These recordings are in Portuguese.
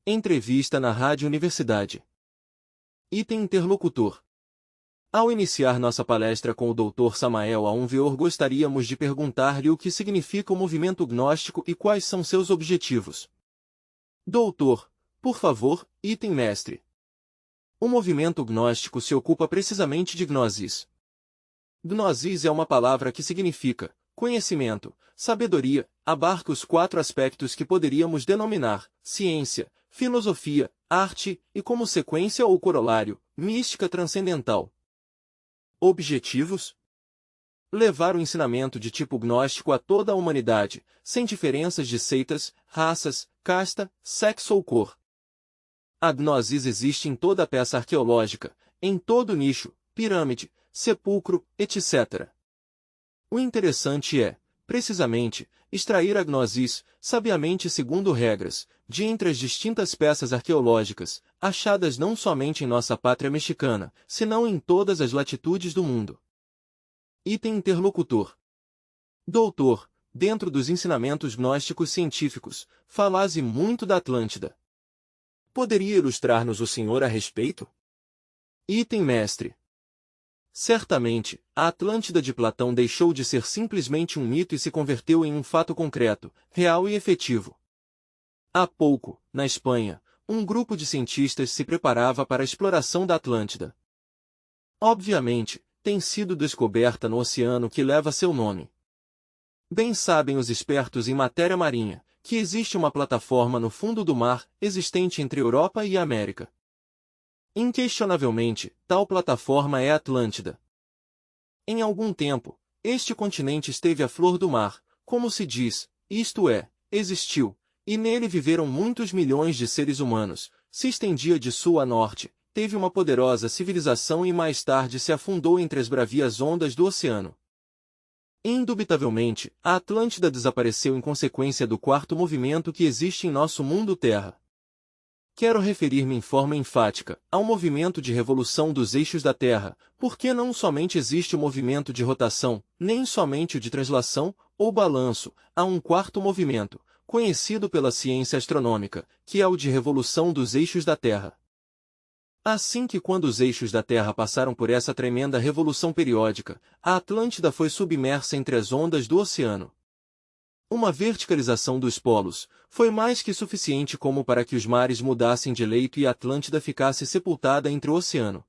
Entrevista na Rádio Universidade. Item interlocutor. Ao iniciar nossa palestra com o Dr. Samael Aunveor, gostaríamos de perguntar-lhe o que significa o movimento gnóstico e quais são seus objetivos. Doutor, por favor, item mestre. O movimento gnóstico se ocupa precisamente de gnosis. Gnosis é uma palavra que significa conhecimento, sabedoria, abarca os 4 aspectos que poderíamos denominar ciência, filosofia, arte e, como sequência ou corolário, mística transcendental. Objetivos? Levar o ensinamento de tipo gnóstico a toda a humanidade, sem diferenças de seitas, raças, casta, sexo ou cor. A gnosis existe em toda peça arqueológica, em todo nicho, pirâmide, sepulcro, etc. O interessante é, precisamente, extrair a gnosis, sabiamente segundo regras, de entre as distintas peças arqueológicas, achadas não somente em nossa pátria mexicana, senão em todas as latitudes do mundo. Item interlocutor. Doutor, dentro dos ensinamentos gnósticos científicos, falaze muito da Atlântida. Poderia ilustrar-nos o senhor a respeito? Item mestre. Certamente, a Atlântida de Platão deixou de ser simplesmente um mito e se converteu em um fato concreto, real e efetivo. Há pouco, na Espanha, um grupo de cientistas se preparava para a exploração da Atlântida. Obviamente, tem sido descoberta no oceano que leva seu nome. Bem sabem os espertos em matéria marinha, que existe uma plataforma no fundo do mar, existente entre Europa e América. Inquestionavelmente, tal plataforma é a Atlântida. Em algum tempo, este continente esteve à flor do mar, como se diz, isto é, existiu, e nele viveram muitos milhões de seres humanos, se estendia de sul a norte, teve uma poderosa civilização e mais tarde se afundou entre as bravias ondas do oceano. Indubitavelmente, a Atlântida desapareceu em consequência do 4º movimento que existe em nosso mundo Terra. Quero referir-me em forma enfática ao movimento de revolução dos eixos da Terra, porque não somente existe o movimento de rotação, nem somente o de translação, ou balanço, há um 4º movimento, conhecido pela ciência astronômica, que é o de revolução dos eixos da Terra. Assim que quando os eixos da Terra passaram por essa tremenda revolução periódica, a Atlântida foi submersa entre as ondas do oceano. Uma verticalização dos polos foi mais que suficiente como para que os mares mudassem de leito e a Atlântida ficasse sepultada entre o oceano.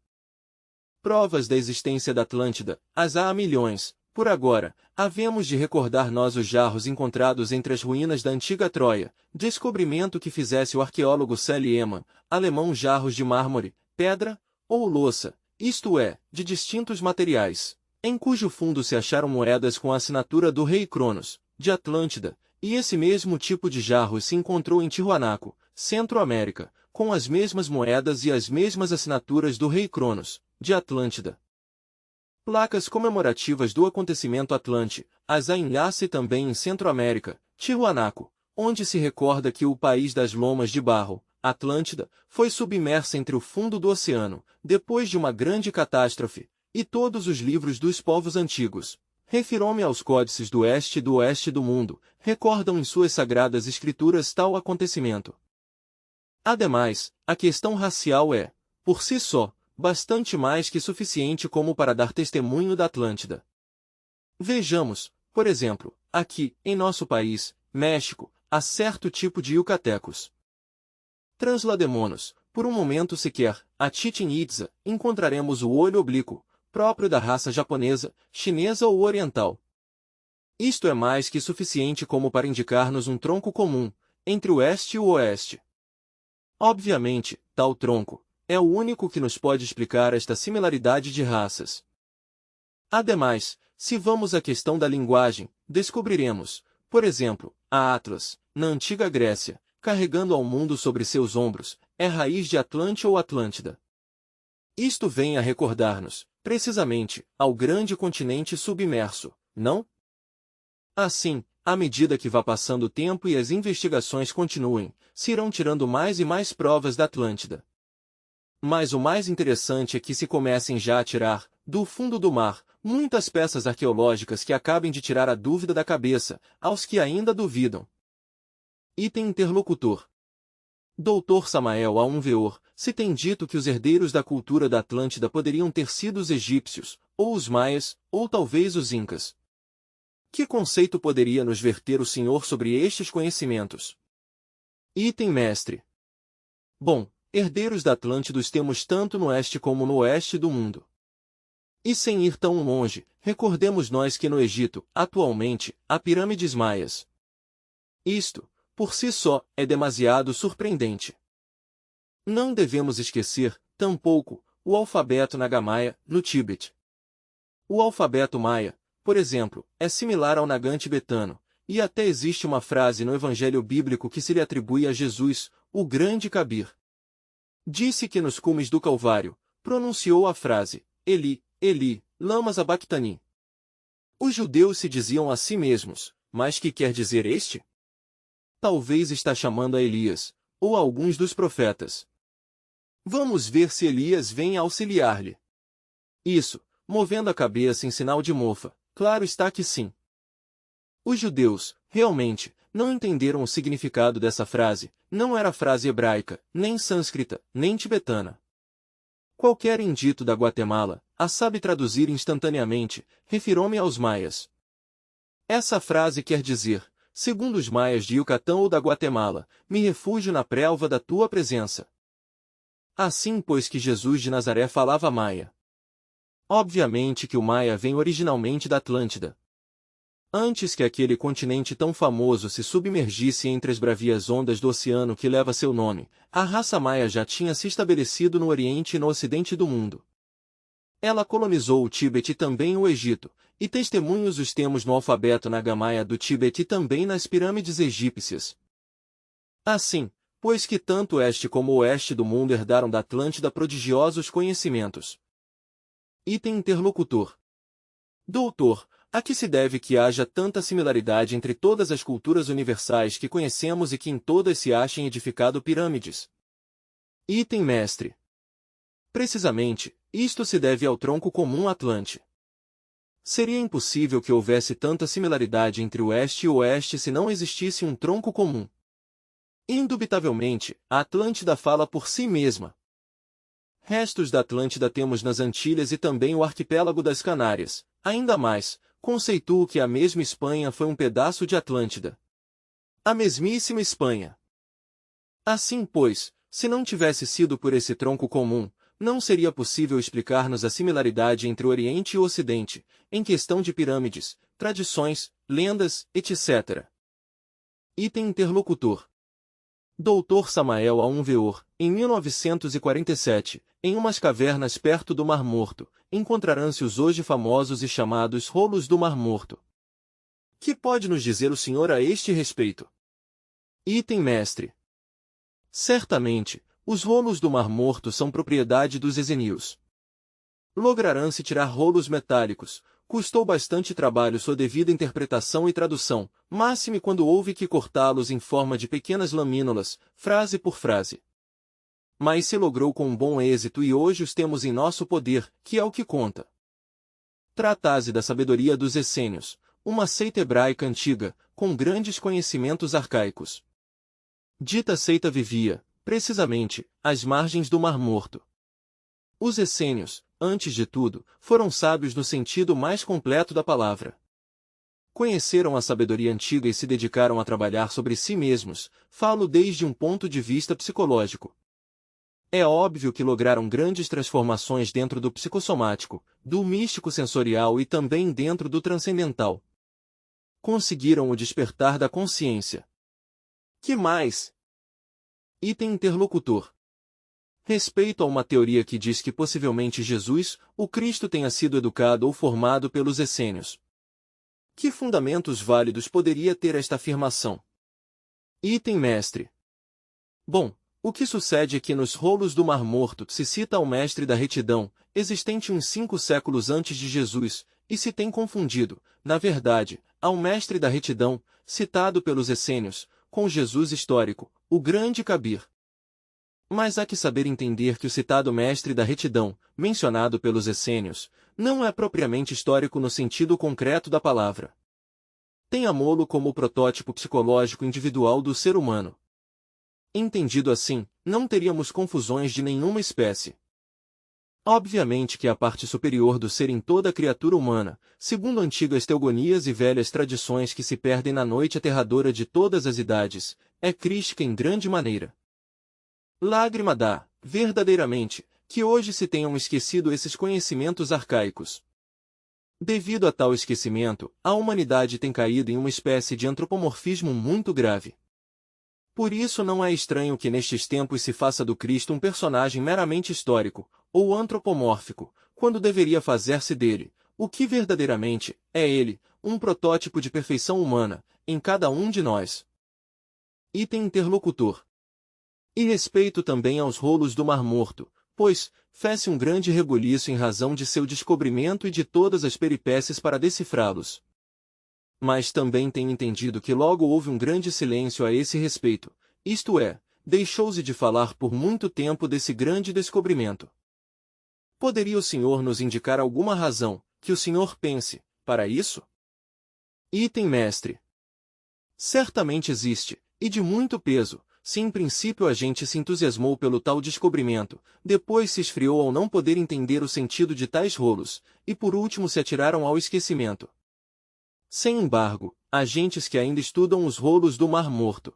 Provas da existência da Atlântida, as há milhões. Por agora, havemos de recordar nós os jarros encontrados entre as ruínas da antiga Troia, descobrimento que fizesse o arqueólogo Sally Eman, alemão, jarros de mármore, pedra ou louça, isto é, de distintos materiais, em cujo fundo se acharam moedas com a assinatura do rei Cronos, de Atlântida, e esse mesmo tipo de jarros se encontrou em Tijuanaco, Centro-América, com as mesmas moedas e as mesmas assinaturas do rei Cronos, de Atlântida. Placas comemorativas do acontecimento Atlante, as há em Lhaça e também em Centro-América, Tijuanaco, onde se recorda que o país das lomas de barro, Atlântida, foi submersa entre o fundo do oceano, depois de uma grande catástrofe, e todos os livros dos povos antigos, refiro-me aos códices do Oeste e do Oeste do mundo, recordam em suas sagradas escrituras tal acontecimento. Ademais, a questão racial é, por si só, bastante mais que suficiente como para dar testemunho da Atlântida. Vejamos, por exemplo, aqui, em nosso país, México, há certo tipo de yucatecos. Translademos, por um momento sequer, a Chichen Itza, encontraremos o olho oblíquo, próprio da raça japonesa, chinesa ou oriental. Isto é mais que suficiente como para indicar-nos um tronco comum, entre o Oeste e o Oeste. Obviamente, tal tronco é o único que nos pode explicar esta similaridade de raças. Ademais, se vamos à questão da linguagem, descobriremos, por exemplo, a Atlas, na antiga Grécia, carregando ao mundo sobre seus ombros, é raiz de Atlante ou Atlântida. Isto vem a recordar-nos, precisamente, ao grande continente submerso, não? Assim, à medida que vá passando o tempo e as investigações continuem, se irão tirando mais e mais provas da Atlântida. Mas o mais interessante é que se comecem já a tirar, do fundo do mar, muitas peças arqueológicas que acabem de tirar a dúvida da cabeça, aos que ainda duvidam. Item interlocutor. Dr. Samael Aunveor, se tem dito que os herdeiros da cultura da Atlântida poderiam ter sido os egípcios, ou os maias, ou talvez os incas. Que conceito poderia nos verter o senhor sobre estes conhecimentos? Item mestre. Bom, herdeiros da Atlântida os temos tanto no oeste como no oeste do mundo. E sem ir tão longe, recordemos nós que no Egito, atualmente, há pirâmides maias. Isto, por si só, é demasiado surpreendente. Não devemos esquecer, tampouco, o alfabeto Nagamaia, no Tíbete. O alfabeto maia, por exemplo, é similar ao Nagan tibetano, e até existe uma frase no Evangelho bíblico que se lhe atribui a Jesus, o grande Kabir. Disse que nos cumes do Calvário, pronunciou a frase, Eli, Eli, lama sabachthani. Os judeus se diziam a si mesmos, mas que quer dizer este? Talvez está chamando a Elias, ou a alguns dos profetas. Vamos ver se Elias vem auxiliar-lhe. Isso, movendo a cabeça em sinal de mofa, claro está que sim. Os judeus, realmente, não entenderam o significado dessa frase, não era frase hebraica, nem sânscrita, nem tibetana. Qualquer indito da Guatemala a sabe traduzir instantaneamente, refirou-me aos maias. Essa frase quer dizer, segundo os maias de Yucatão ou da Guatemala, me refúgio na prelva da tua presença. Assim pois que Jesus de Nazaré falava maia. Obviamente que o maia vem originalmente da Atlântida. Antes que aquele continente tão famoso se submergisse entre as bravias ondas do oceano que leva seu nome, a raça maia já tinha se estabelecido no Oriente e no Ocidente do mundo. Ela colonizou o Tíbete e também o Egito, e testemunhos os temos no alfabeto Nagamaia do Tíbete e também nas pirâmides egípcias. Assim, pois que tanto o este como o oeste do mundo herdaram da Atlântida prodigiosos conhecimentos. Item interlocutor. Doutor, a que se deve que haja tanta similaridade entre todas as culturas universais que conhecemos e que em todas se achem edificado pirâmides? Item mestre. Precisamente, isto se deve ao tronco comum Atlante. Seria impossível que houvesse tanta similaridade entre o oeste e o oeste se não existisse um tronco comum. Indubitavelmente, a Atlântida fala por si mesma. Restos da Atlântida temos nas Antilhas e também o arquipélago das Canárias. Ainda mais, conceituo que a mesma Espanha foi um pedaço de Atlântida. A mesmíssima Espanha. Assim, pois, se não tivesse sido por esse tronco comum, não seria possível explicar-nos a similaridade entre o Oriente e o Ocidente, em questão de pirâmides, tradições, lendas, etc. Item interlocutor. Dr. Samael Aunveor, em 1947, em umas cavernas perto do Mar Morto, encontrarão-se os hoje famosos e chamados rolos do Mar Morto. Que pode nos dizer o senhor a este respeito? Item mestre. Certamente, os rolos do Mar Morto são propriedade dos essênios. Lograrão-se tirar rolos metálicos, custou bastante trabalho sua devida interpretação e tradução, máxime quando houve que cortá-los em forma de pequenas lamínulas, frase por frase. Mas se logrou com um bom êxito e hoje os temos em nosso poder, que é o que conta. Trata-se da sabedoria dos essênios, uma seita hebraica antiga, com grandes conhecimentos arcaicos. Dita seita vivia, precisamente, às margens do Mar Morto. Os essênios, antes de tudo, foram sábios no sentido mais completo da palavra. Conheceram a sabedoria antiga e se dedicaram a trabalhar sobre si mesmos, falo desde um ponto de vista psicológico. É óbvio que lograram grandes transformações dentro do psicossomático, do místico sensorial e também dentro do transcendental. Conseguiram o despertar da consciência. Que mais? Item interlocutor. Respeito a uma teoria que diz que possivelmente Jesus, o Cristo, tenha sido educado ou formado pelos essênios. Que fundamentos válidos poderia ter esta afirmação? Item mestre. Bom, o que sucede é que nos rolos do Mar Morto se cita ao mestre da retidão, existente uns 5 séculos antes de Jesus, e se tem confundido, na verdade, ao mestre da retidão, citado pelos essênios, com Jesus histórico, o grande Kabir. Mas há que saber entender que o citado mestre da retidão, mencionado pelos essênios, não é propriamente histórico no sentido concreto da palavra. Tem Amolo como o protótipo psicológico individual do ser humano. Entendido assim, não teríamos confusões de nenhuma espécie. Obviamente que a parte superior do ser em toda criatura humana, segundo antigas teogonias e velhas tradições que se perdem na noite aterradora de todas as idades, é crística em grande maneira. Lágrima dá, verdadeiramente, que hoje se tenham esquecido esses conhecimentos arcaicos. Devido a tal esquecimento, a humanidade tem caído em uma espécie de antropomorfismo muito grave. Por isso não é estranho que nestes tempos se faça do Cristo um personagem meramente histórico, ou antropomórfico, quando deveria fazer-se dele, o que verdadeiramente é ele, um protótipo de perfeição humana, em cada um de nós. Item interlocutor. E respeito também aos rolos do Mar Morto, pois, fez-se um grande rebuliço em razão de seu descobrimento e de todas as peripécias para decifrá-los. Mas também tenho entendido que logo houve um grande silêncio a esse respeito, isto é, deixou-se de falar por muito tempo desse grande descobrimento. Poderia o senhor nos indicar alguma razão, que o senhor pense, para isso? Item mestre. Certamente existe, e de muito peso, se em princípio a gente se entusiasmou pelo tal descobrimento, depois se esfriou ao não poder entender o sentido de tais rolos, e por último se atiraram ao esquecimento. Sem embargo, há gentes que ainda estudam os rolos do Mar Morto.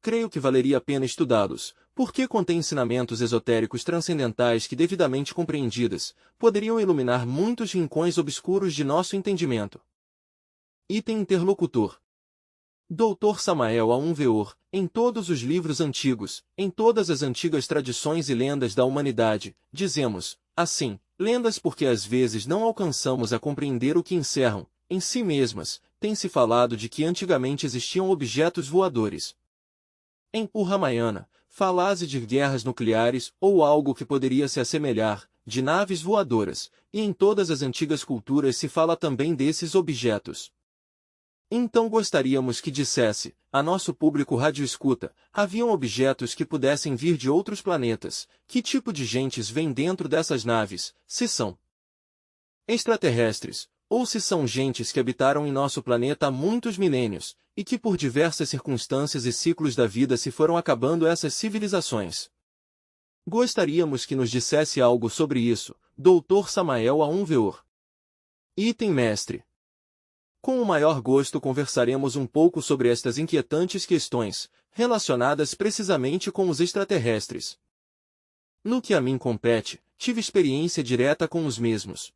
Creio que valeria a pena estudá-los, porque contém ensinamentos esotéricos transcendentais que, devidamente compreendidas, poderiam iluminar muitos rincões obscuros de nosso entendimento. Item interlocutor. Dr. Samael A. Veor, em todos os livros antigos, em todas as antigas tradições e lendas da humanidade, dizemos, assim, lendas porque às vezes não alcançamos a compreender o que encerram, em si mesmas, tem-se falado de que antigamente existiam objetos voadores. Em O Ramayana, fala-se de guerras nucleares ou algo que poderia se assemelhar, de naves voadoras, e em todas as antigas culturas se fala também desses objetos. Então gostaríamos que dissesse, a nosso público radioescuta, haviam objetos que pudessem vir de outros planetas, que tipo de gentes vem dentro dessas naves, se são extraterrestres, ou se são gentes que habitaram em nosso planeta há muitos milênios, e que por diversas circunstâncias e ciclos da vida se foram acabando essas civilizações. Gostaríamos que nos dissesse algo sobre isso, Dr. Samael A. Veor. Item mestre. Com o maior gosto conversaremos um pouco sobre estas inquietantes questões, relacionadas precisamente com os extraterrestres. No que a mim compete, tive experiência direta com os mesmos.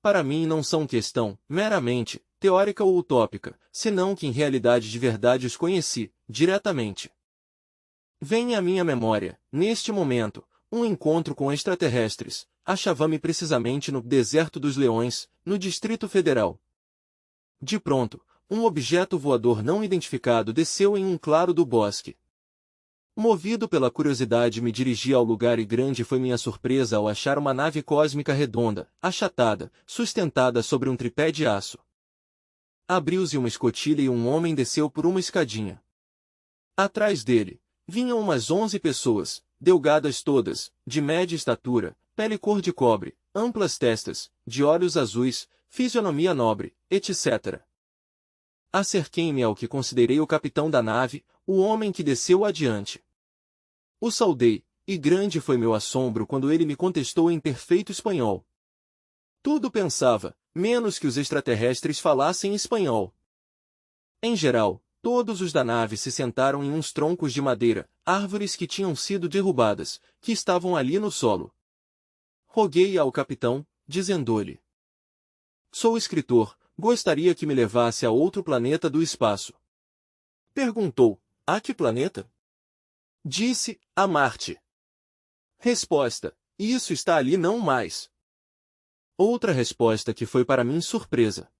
Para mim não são questão, meramente, teórica ou utópica, senão que em realidade de verdade os conheci, diretamente. Vem à minha memória, neste momento, um encontro com extraterrestres, achava-me precisamente no Deserto dos Leões, no Distrito Federal. De pronto, um objeto voador não identificado desceu em um claro do bosque. Movido pela curiosidade me dirigi ao lugar e grande foi minha surpresa ao achar uma nave cósmica redonda, achatada, sustentada sobre um tripé de aço. Abriu-se uma escotilha e um homem desceu por uma escadinha. Atrás dele, vinham umas 11 pessoas, delgadas todas, de média estatura, pele cor de cobre, amplas testas, de olhos azuis, fisionomia nobre, etc. Acerquei-me ao que considerei o capitão da nave, o homem que desceu adiante. O saudei, e grande foi meu assombro quando ele me contestou em perfeito espanhol. Tudo pensava, menos que os extraterrestres falassem espanhol. Em geral, todos os da nave se sentaram em uns troncos de madeira, árvores que tinham sido derrubadas, que estavam ali no solo. Roguei ao capitão, dizendo-lhe: sou escritor, gostaria que me levasse a outro planeta do espaço. Perguntou: a que planeta? Disse: a Marte. Resposta: isso está ali não mais. Outra resposta que foi para mim surpresa.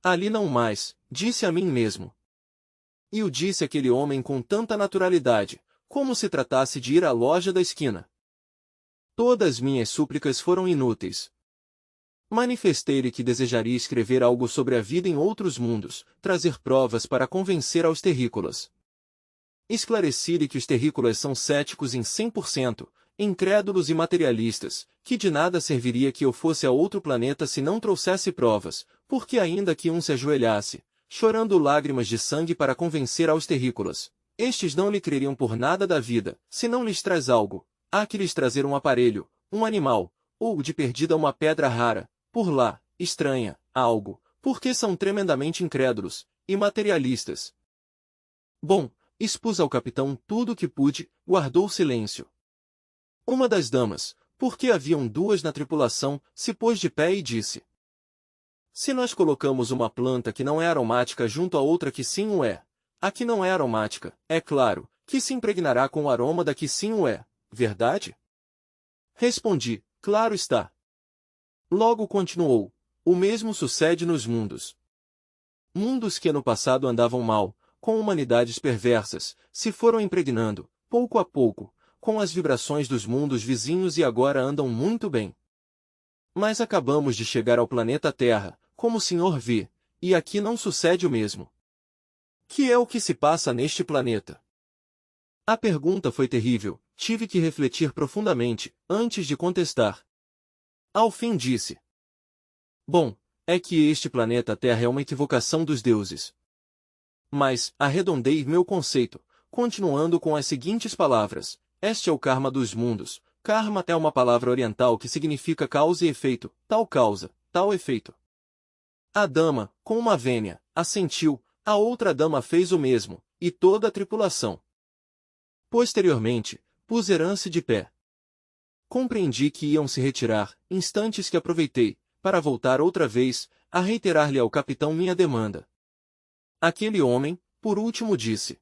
Ali não mais, disse a mim mesmo. E o disse aquele homem com tanta naturalidade, como se tratasse de ir à loja da esquina. Todas minhas súplicas foram inúteis. Manifestei-lhe que desejaria escrever algo sobre a vida em outros mundos, trazer provas para convencer aos terrícolas. Esclareci-lhe que os terrícolas são céticos em 100%, incrédulos e materialistas, que de nada serviria que eu fosse a outro planeta se não trouxesse provas, porque ainda que um se ajoelhasse, chorando lágrimas de sangue para convencer aos terrícolas, Estes não lhe creriam por nada da vida, se não lhes traz algo. Há que lhes trazer um aparelho, um animal, ou de perdida uma pedra rara, por lá, estranha, algo, porque são tremendamente incrédulos, e materialistas. Bom, expus ao capitão tudo o que pude, guardou silêncio. Uma das damas, porque haviam duas na tripulação, se pôs de pé e disse: se nós colocamos uma planta que não é aromática junto a outra que sim o é, a que não é aromática, é claro, que se impregnará com o aroma da que sim o é, verdade? Respondi: claro está. Logo continuou: o mesmo sucede nos mundos. Mundos que no passado andavam mal, com humanidades perversas, se foram impregnando, pouco a pouco, com as vibrações dos mundos vizinhos e agora andam muito bem. Mas acabamos de chegar ao planeta Terra, como o senhor vê, e aqui não sucede o mesmo. Que é o que se passa neste planeta? A pergunta foi terrível, tive que refletir profundamente, antes de contestar. Ao fim disse: bom, é que este planeta Terra é uma equivocação dos deuses. Mas, arredondei meu conceito, continuando com as seguintes palavras: este é o karma dos mundos. Karma é uma palavra oriental que significa causa e efeito, tal causa, tal efeito. A dama, com uma vênia, assentiu, a outra dama fez o mesmo, e toda a tripulação. Posteriormente, puseram-se de pé. Compreendi que iam se retirar, instantes que aproveitei, para voltar outra vez, a reiterar-lhe ao capitão minha demanda. Aquele homem, por último disse: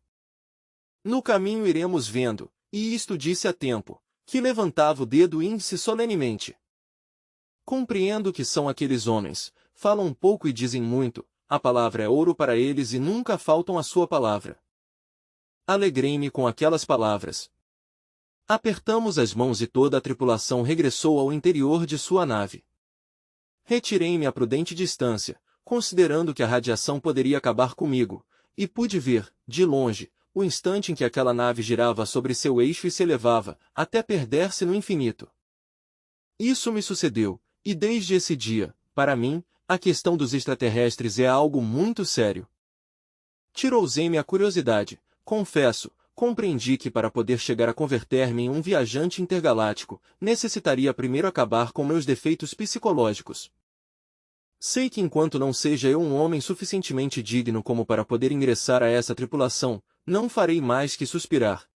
no caminho iremos vendo, e isto disse a tempo, que levantava o dedo índice solenemente. Compreendo que são aqueles homens, falam pouco e dizem muito, a palavra é ouro para eles e nunca faltam à sua palavra. Alegrei-me com aquelas palavras. Apertamos as mãos e toda a tripulação regressou ao interior de sua nave. Retirei-me a prudente distância, considerando que a radiação poderia acabar comigo, e pude ver, de longe, o instante em que aquela nave girava sobre seu eixo e se elevava, até perder-se no infinito. Isso me sucedeu, e desde esse dia, para mim, a questão dos extraterrestres é algo muito sério. Tirou-me a curiosidade, confesso, compreendi que para poder chegar a converter-me em um viajante intergaláctico, necessitaria primeiro acabar com meus defeitos psicológicos. Sei que enquanto não seja eu um homem suficientemente digno como para poder ingressar a essa tripulação, não farei mais que suspirar.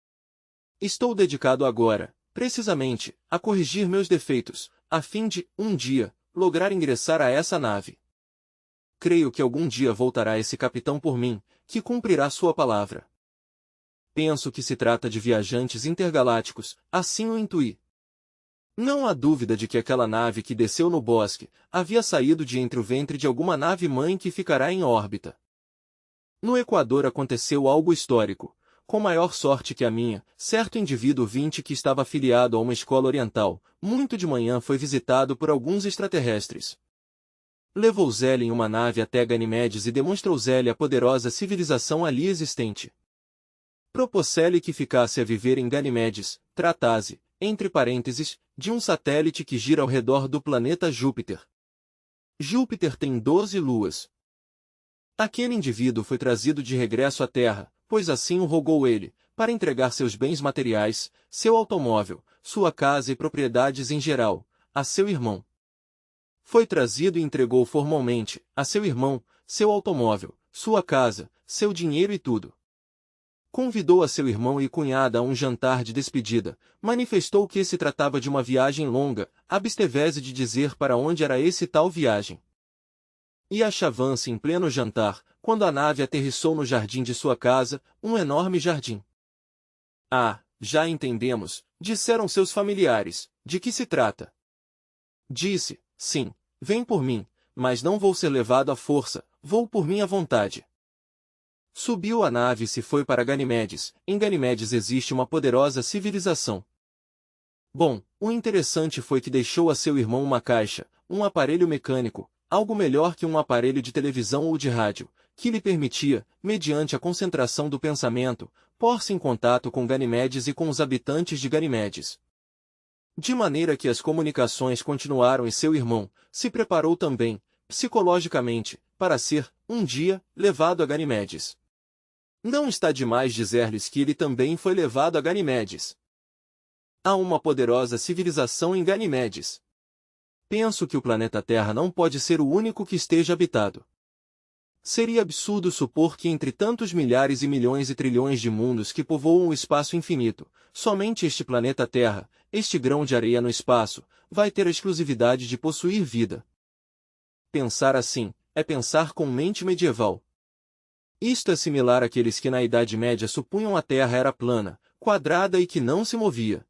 Estou dedicado agora, precisamente, a corrigir meus defeitos, a fim de, um dia, lograr ingressar a essa nave. Creio que algum dia voltará esse capitão por mim, que cumprirá sua palavra. Penso que se trata de viajantes intergalácticos, assim o intuí. Não há dúvida de que aquela nave que desceu no bosque, havia saído de entre o ventre de alguma nave-mãe que ficará em órbita. No Equador aconteceu algo histórico. Com maior sorte que a minha, certo indivíduo 20 que estava afiliado a uma escola oriental, muito de manhã foi visitado por alguns extraterrestres. Levou Zé em uma nave até Ganimedes e demonstrou Zé a poderosa civilização ali existente. Propôs-lhe que ficasse a viver em Ganimedes, tratasse, entre parênteses, de um satélite que gira ao redor do planeta Júpiter. Júpiter tem 12 luas. Aquele indivíduo foi trazido de regresso à Terra, pois assim o rogou ele, para entregar seus bens materiais, seu automóvel, sua casa e propriedades em geral, a seu irmão. Foi trazido e entregou formalmente, a seu irmão, seu automóvel, sua casa, seu dinheiro e tudo. Convidou a seu irmão e cunhada a um jantar de despedida, manifestou que se tratava de uma viagem longa, absteve-se de dizer para onde era esse tal viagem. E achavam-se em pleno jantar, quando a nave aterrissou no jardim de sua casa, um enorme jardim. Ah, já entendemos, disseram seus familiares, de que se trata. Disse, sim, vem por mim, mas não vou ser levado à força, vou por minha vontade. Subiu a nave e se foi para Ganimedes. Em Ganimedes existe uma poderosa civilização. Bom, o interessante foi que deixou a seu irmão uma caixa, um aparelho mecânico, algo melhor que um aparelho de televisão ou de rádio, que lhe permitia, mediante a concentração do pensamento, pôr-se em contato com Ganimedes e com os habitantes de Ganimedes. De maneira que as comunicações continuaram e seu irmão se preparou também, psicologicamente, para ser, um dia, levado a Ganimedes. Não está demais dizer-lhes que ele também foi levado a Ganimedes. Há uma poderosa civilização em Ganimedes. Penso que o planeta Terra não pode ser o único que esteja habitado. Seria absurdo supor que entre tantos milhares e milhões e trilhões de mundos que povoam o espaço infinito, somente este planeta Terra, este grão de areia no espaço, vai ter a exclusividade de possuir vida. Pensar assim, é pensar com mente medieval. Isto é similar àqueles que na Idade Média supunham a Terra era plana, quadrada e que não se movia.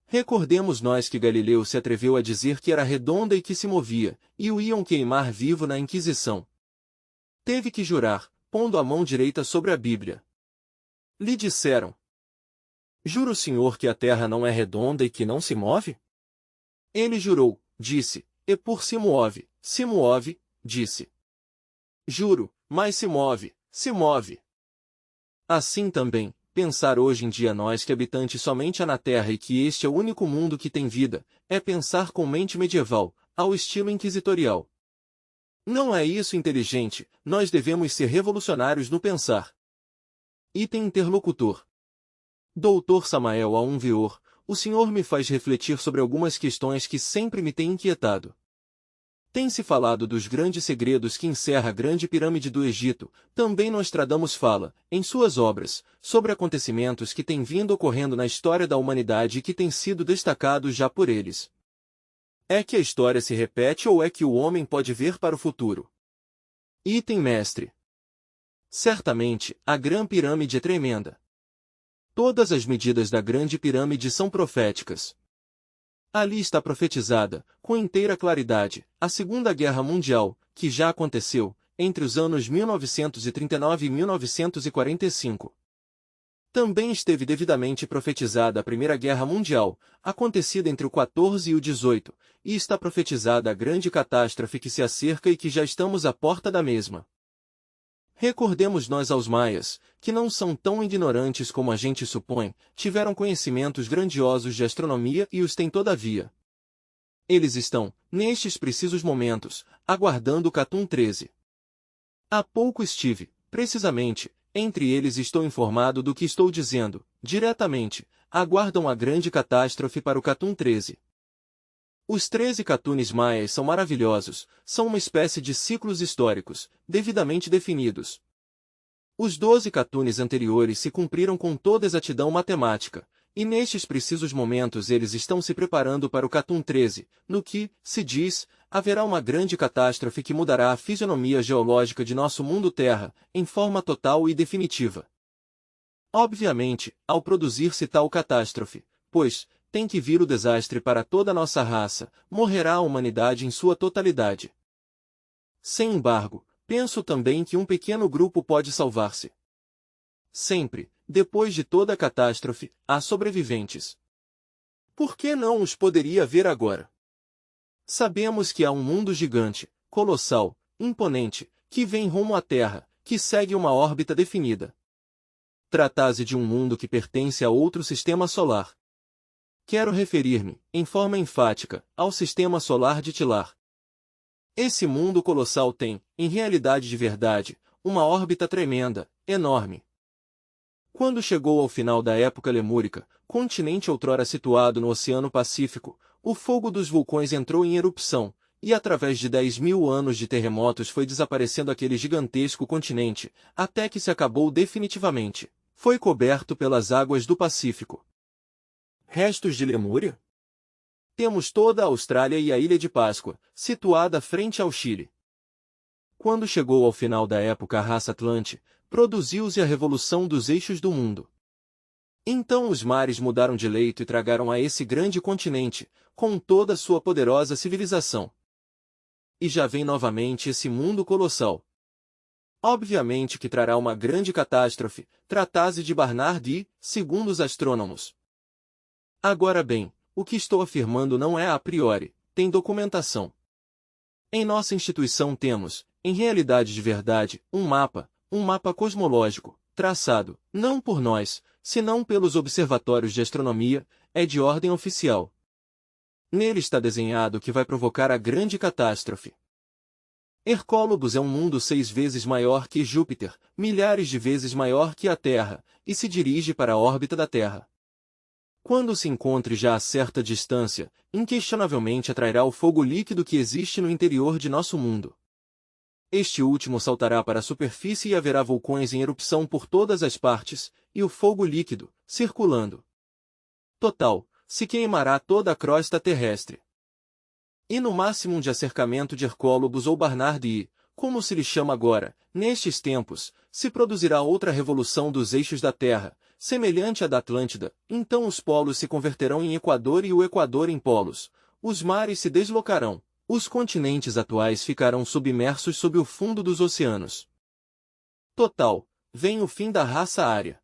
Recordemos nós que Galileu se atreveu a dizer que era redonda e que se movia, e o iam queimar vivo na Inquisição. Teve que jurar, pondo a mão direita sobre a Bíblia. Lhe disseram: Jura o Senhor que a terra não é redonda e que não se move? Ele jurou, disse, e por se move, disse. Juro, mas se move, se move. Assim também, pensar hoje em dia nós que habitantes somente há na Terra e que este é o único mundo que tem vida, é pensar com mente medieval, ao estilo inquisitorial. Não é isso inteligente, nós devemos ser revolucionários no pensar. Item interlocutor. Doutor Samael A. Veor, o senhor me faz refletir sobre algumas questões que sempre me têm inquietado. Tem-se falado dos grandes segredos que encerra a grande pirâmide do Egito, também Nostradamus fala, em suas obras, sobre acontecimentos que têm vindo ocorrendo na história da humanidade e que têm sido destacados já por eles. É que a história se repete ou é que o homem pode ver para o futuro? Item mestre. Certamente, a Grande Pirâmide é tremenda. Todas as medidas da Grande Pirâmide são proféticas. Ali está profetizada, com inteira claridade, a Segunda Guerra Mundial, que já aconteceu, entre os anos 1939 e 1945. Também esteve devidamente profetizada a Primeira Guerra Mundial, acontecida entre o 14 e o 18, e está profetizada a grande catástrofe que se acerca e que já estamos à porta da mesma. Recordemos nós aos maias, que não são tão ignorantes como a gente supõe, tiveram conhecimentos grandiosos de astronomia e os têm todavia. Eles estão, nestes precisos momentos, aguardando o Catum 13. Há pouco estive, precisamente, entre eles estou informado do que estou dizendo, diretamente, aguardam a grande catástrofe para o Catum 13. Os 13 Catunes maias são maravilhosos, são uma espécie de ciclos históricos, devidamente definidos. Os 12 Catunes anteriores se cumpriram com toda exatidão matemática, e nestes precisos momentos eles estão se preparando para o Catum 13, no que, se diz, haverá uma grande catástrofe que mudará a fisionomia geológica de nosso mundo Terra, em forma total e definitiva. Obviamente, ao produzir-se tal catástrofe, pois, tem que vir o desastre para toda a nossa raça, morrerá a humanidade em sua totalidade. Sem embargo, penso também que um pequeno grupo pode salvar-se. Sempre, depois de toda a catástrofe, há sobreviventes. Por que não os poderia ver agora? Sabemos que há um mundo gigante, colossal, imponente, que vem rumo à Terra, que segue uma órbita definida. Trata-se de um mundo que pertence a outro sistema solar. Quero referir-me, em forma enfática, ao sistema solar de Tilar. Esse mundo colossal tem, em realidade de verdade, uma órbita tremenda, enorme. Quando chegou ao final da época lemúrica, continente outrora situado no Oceano Pacífico, o fogo dos vulcões entrou em erupção, e através de 10.000 anos de terremotos foi desaparecendo aquele gigantesco continente, até que se acabou definitivamente. Foi coberto pelas águas do Pacífico. Restos de Lemúria? Temos toda a Austrália e a Ilha de Páscoa, situada frente ao Chile. Quando chegou ao final da época a raça Atlante, produziu-se a revolução dos eixos do mundo. Então os mares mudaram de leito e tragaram a esse grande continente, com toda a sua poderosa civilização. E já vem novamente esse mundo colossal. Obviamente que trará uma grande catástrofe, trata-se de Barnard, segundo os astrônomos. Agora bem, o que estou afirmando não é a priori, tem documentação. Em nossa instituição temos, em realidade de verdade, um mapa cosmológico, traçado, não por nós, senão pelos observatórios de astronomia, é de ordem oficial. Nele está desenhado o que vai provocar a grande catástrofe. Hercólogos é um mundo 6 vezes maior que Júpiter, milhares de vezes maior que a Terra, e se dirige para a órbita da Terra. Quando se encontre já a certa distância, inquestionavelmente atrairá o fogo líquido que existe no interior de nosso mundo. Este último saltará para a superfície e haverá vulcões em erupção por todas as partes, e o fogo líquido, circulando. Total, se queimará toda a crosta terrestre. E no máximo de acercamento de Hercólogos ou Barnard I, como se lhe chama agora, nestes tempos, se produzirá outra revolução dos eixos da Terra, semelhante à da Atlântida, então os polos se converterão em Equador e o Equador em polos, os mares se deslocarão, os continentes atuais ficarão submersos sob o fundo dos oceanos. Total, vem o fim da raça ária.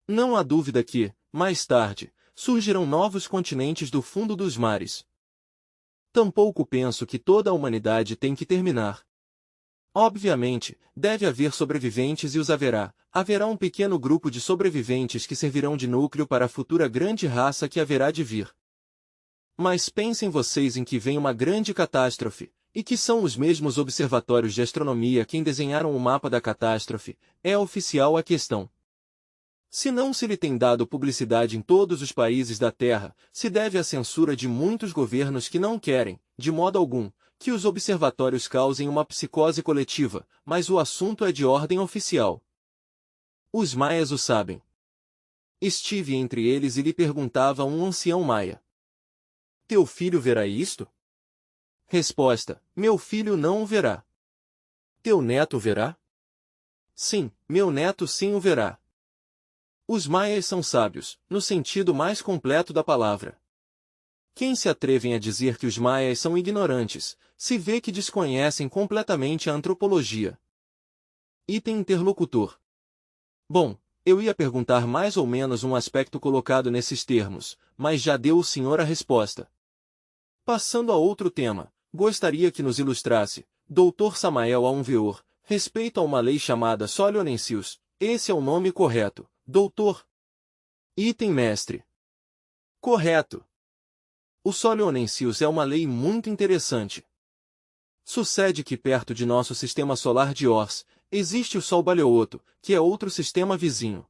Não há dúvida que, mais tarde, surgirão novos continentes do fundo dos mares. Tampouco penso que toda a humanidade tem que terminar. Obviamente, deve haver sobreviventes e os haverá. Haverá um pequeno grupo de sobreviventes que servirão de núcleo para a futura grande raça que haverá de vir. Mas pensem vocês em que vem uma grande catástrofe, e que são os mesmos observatórios de astronomia quem desenharam o mapa da catástrofe, é oficial a questão. Se não se lhe tem dado publicidade em todos os países da Terra, se deve à censura de muitos governos que não querem, de modo algum, que os observatórios causem uma psicose coletiva, mas o assunto é de ordem oficial. Os maias o sabem. Estive entre eles e lhe perguntava um ancião maia: teu filho verá isto? Resposta: meu filho não o verá. Teu neto verá? Sim, meu neto sim o verá. Os maias são sábios, no sentido mais completo da palavra. Quem se atrevem a dizer que os maias são ignorantes, se vê que desconhecem completamente a antropologia. Item interlocutor. Bom, eu ia perguntar mais ou menos um aspecto colocado nesses termos, mas já deu o senhor a resposta. Passando a outro tema, gostaria que nos ilustrasse, Dr. Samael Aunveor, respeito a uma lei chamada Solionensius. Esse é o nome correto, doutor. Item mestre. Correto. O Solionensius é uma lei muito interessante. Sucede que perto de nosso sistema solar de Ors, existe o Sol Baleoto, que é outro sistema vizinho.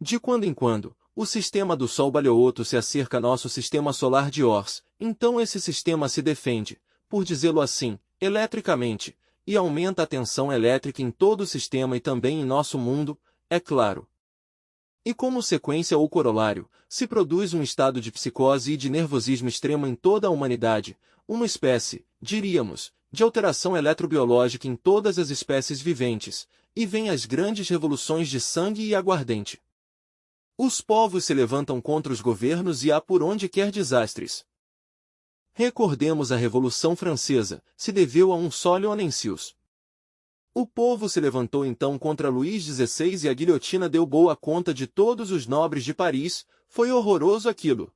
De quando em quando, o sistema do Sol Baleoto se acerca a nosso sistema solar de Ors, então esse sistema se defende, por dizê-lo assim, eletricamente, e aumenta a tensão elétrica em todo o sistema e também em nosso mundo, é claro. E como sequência ou corolário, se produz um estado de psicose e de nervosismo extremo em toda a humanidade, uma espécie, diríamos, de alteração eletrobiológica em todas as espécies viventes, e vêm as grandes revoluções de sangue e aguardente. Os povos se levantam contra os governos e há por onde quer desastres. Recordemos a Revolução Francesa, se deveu a um Solionensius. O povo se levantou então contra Luís XVI e a guilhotina deu boa conta de todos os nobres de Paris, foi horroroso aquilo.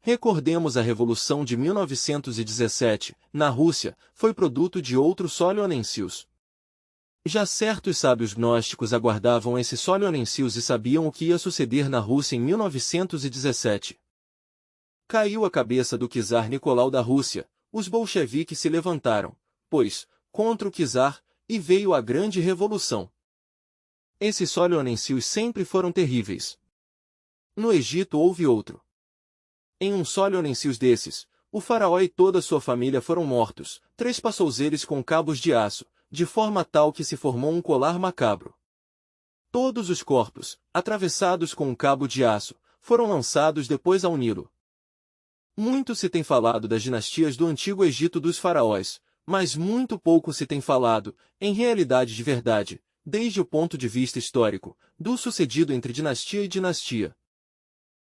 Recordemos a Revolução de 1917, na Rússia, foi produto de outro Solionensius. Já certos sábios gnósticos aguardavam esse Solionensius e sabiam o que ia suceder na Rússia em 1917. Caiu a cabeça do czar Nicolau da Rússia, os bolcheviques se levantaram, pois, contra o czar, e veio a grande revolução. Esses Solionensius sempre foram terríveis. No Egito houve outro. Em um Solionensius desses, o faraó e toda sua família foram mortos, trespassou eles com cabos de aço, de forma tal que se formou um colar macabro. Todos os corpos, atravessados com um cabo de aço, foram lançados depois ao Nilo. Muito se tem falado das dinastias do Antigo Egito dos faraós, mas muito pouco se tem falado, em realidade de verdade, desde o ponto de vista histórico, do sucedido entre dinastia e dinastia.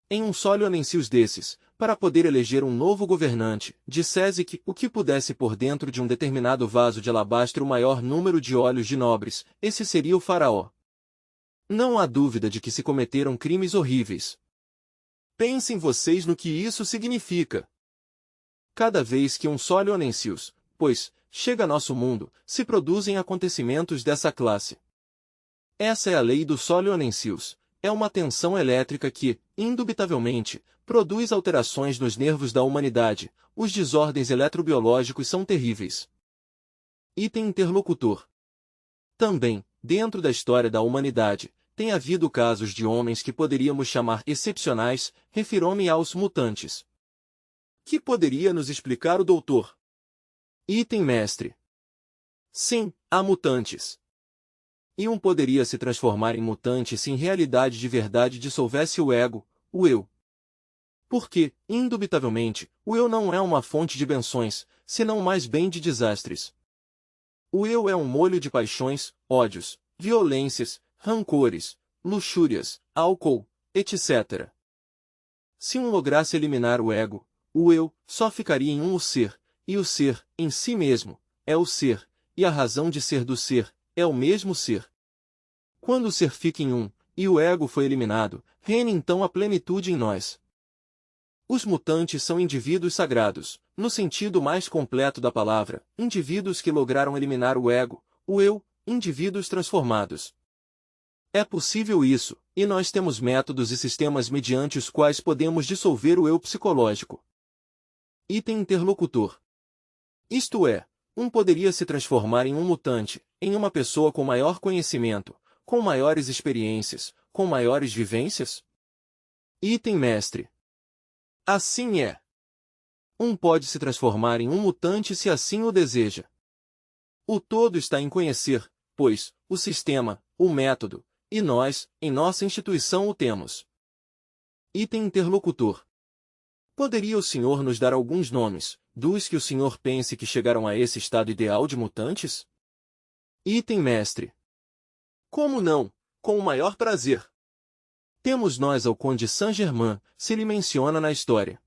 Em um Solionensius desses, para poder eleger um novo governante, dissesse que o que pudesse pôr dentro de um determinado vaso de alabastro o maior número de olhos de nobres, esse seria o faraó. Não há dúvida de que se cometeram crimes horríveis. Pensem vocês no que isso significa. Cada vez que um Solionensius, pois, chega a nosso mundo, se produzem acontecimentos dessa classe. Essa é a lei do Solionensius. É uma tensão elétrica que, indubitavelmente, produz alterações nos nervos da humanidade. Os desordens eletrobiológicos são terríveis. Item interlocutor. Também, dentro da história da humanidade, tem havido casos de homens que poderíamos chamar excepcionais, refiro-me aos mutantes. Que poderia nos explicar o doutor? Item mestre. Sim, há mutantes. E um poderia se transformar em mutante se em realidade de verdade dissolvesse o ego, o eu. Porque, indubitavelmente, o eu não é uma fonte de benções, senão mais bem de desastres. O eu é um molho de paixões, ódios, violências, rancores, luxúrias, álcool, etc. Se um lograsse eliminar o ego, o eu, só ficaria em um o ser, e o ser, em si mesmo, é o ser, e a razão de ser do ser, é o mesmo ser. Quando o ser fica em um, e o ego foi eliminado, reina então a plenitude em nós. Os mutantes são indivíduos sagrados, no sentido mais completo da palavra, indivíduos que lograram eliminar o ego, o eu, indivíduos transformados. É possível isso, e nós temos métodos e sistemas mediante os quais podemos dissolver o eu psicológico. Item interlocutor. Isto é, um poderia se transformar em um mutante, em uma pessoa com maior conhecimento, com maiores experiências, com maiores vivências? Item mestre. Assim é. Um pode se transformar em um mutante se assim o deseja. O todo está em conhecer, pois, o sistema, o método, e nós, em nossa instituição o temos. Item interlocutor. Poderia o senhor nos dar alguns nomes, dos que o senhor pense que chegaram a esse estado ideal de mutantes? Item mestre. Como não? Com o maior prazer. Temos nós ao Conde Saint-Germain, se lhe menciona na história.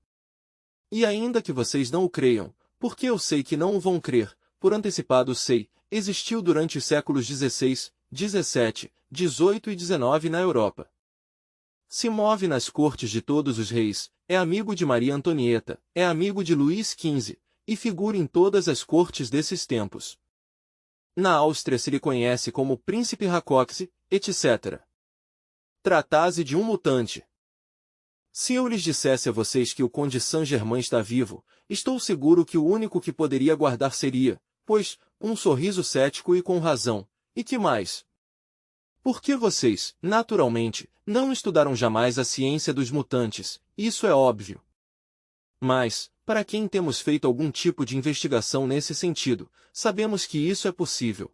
E ainda que vocês não o creiam, porque eu sei que não o vão crer, por antecipado sei, existiu durante os séculos XVI, XVII, XVIII e XIX na Europa. Se move nas cortes de todos os reis, é amigo de Maria Antonieta, é amigo de Luís XV, e figura em todas as cortes desses tempos. Na Áustria se lhe conhece como Príncipe Rákóczi, etc. Trata-se de um mutante. Se eu lhes dissesse a vocês que o Conde Saint-Germain está vivo, estou seguro que o único que poderia guardar seria, pois, um sorriso cético e com razão. E que mais? Porque vocês, naturalmente, não estudaram jamais a ciência dos mutantes, isso é óbvio. Mas, para quem temos feito algum tipo de investigação nesse sentido, sabemos que isso é possível.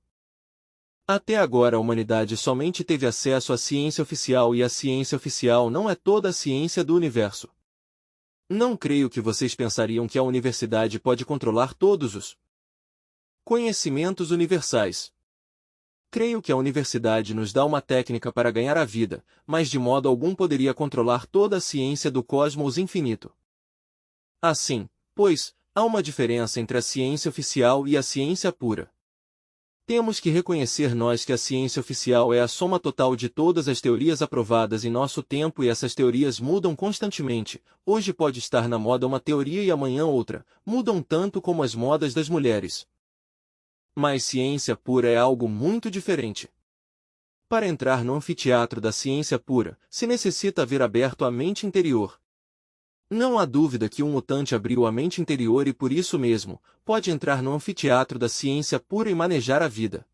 Até agora a humanidade somente teve acesso à ciência oficial e a ciência oficial não é toda a ciência do universo. Não creio que vocês pensariam que a universidade pode controlar todos os conhecimentos universais. Creio que a universidade nos dá uma técnica para ganhar a vida, mas de modo algum poderia controlar toda a ciência do cosmos infinito. Assim, pois, há uma diferença entre a ciência oficial e a ciência pura. Temos que reconhecer nós que a ciência oficial é a soma total de todas as teorias aprovadas em nosso tempo e essas teorias mudam constantemente. Hoje pode estar na moda uma teoria e amanhã outra, mudam tanto como as modas das mulheres. Mas ciência pura é algo muito diferente. Para entrar no anfiteatro da ciência pura, se necessita haver aberto a mente interior. Não há dúvida que um mutante abriu a mente interior e por isso mesmo, pode entrar no anfiteatro da ciência pura e manejar a vida.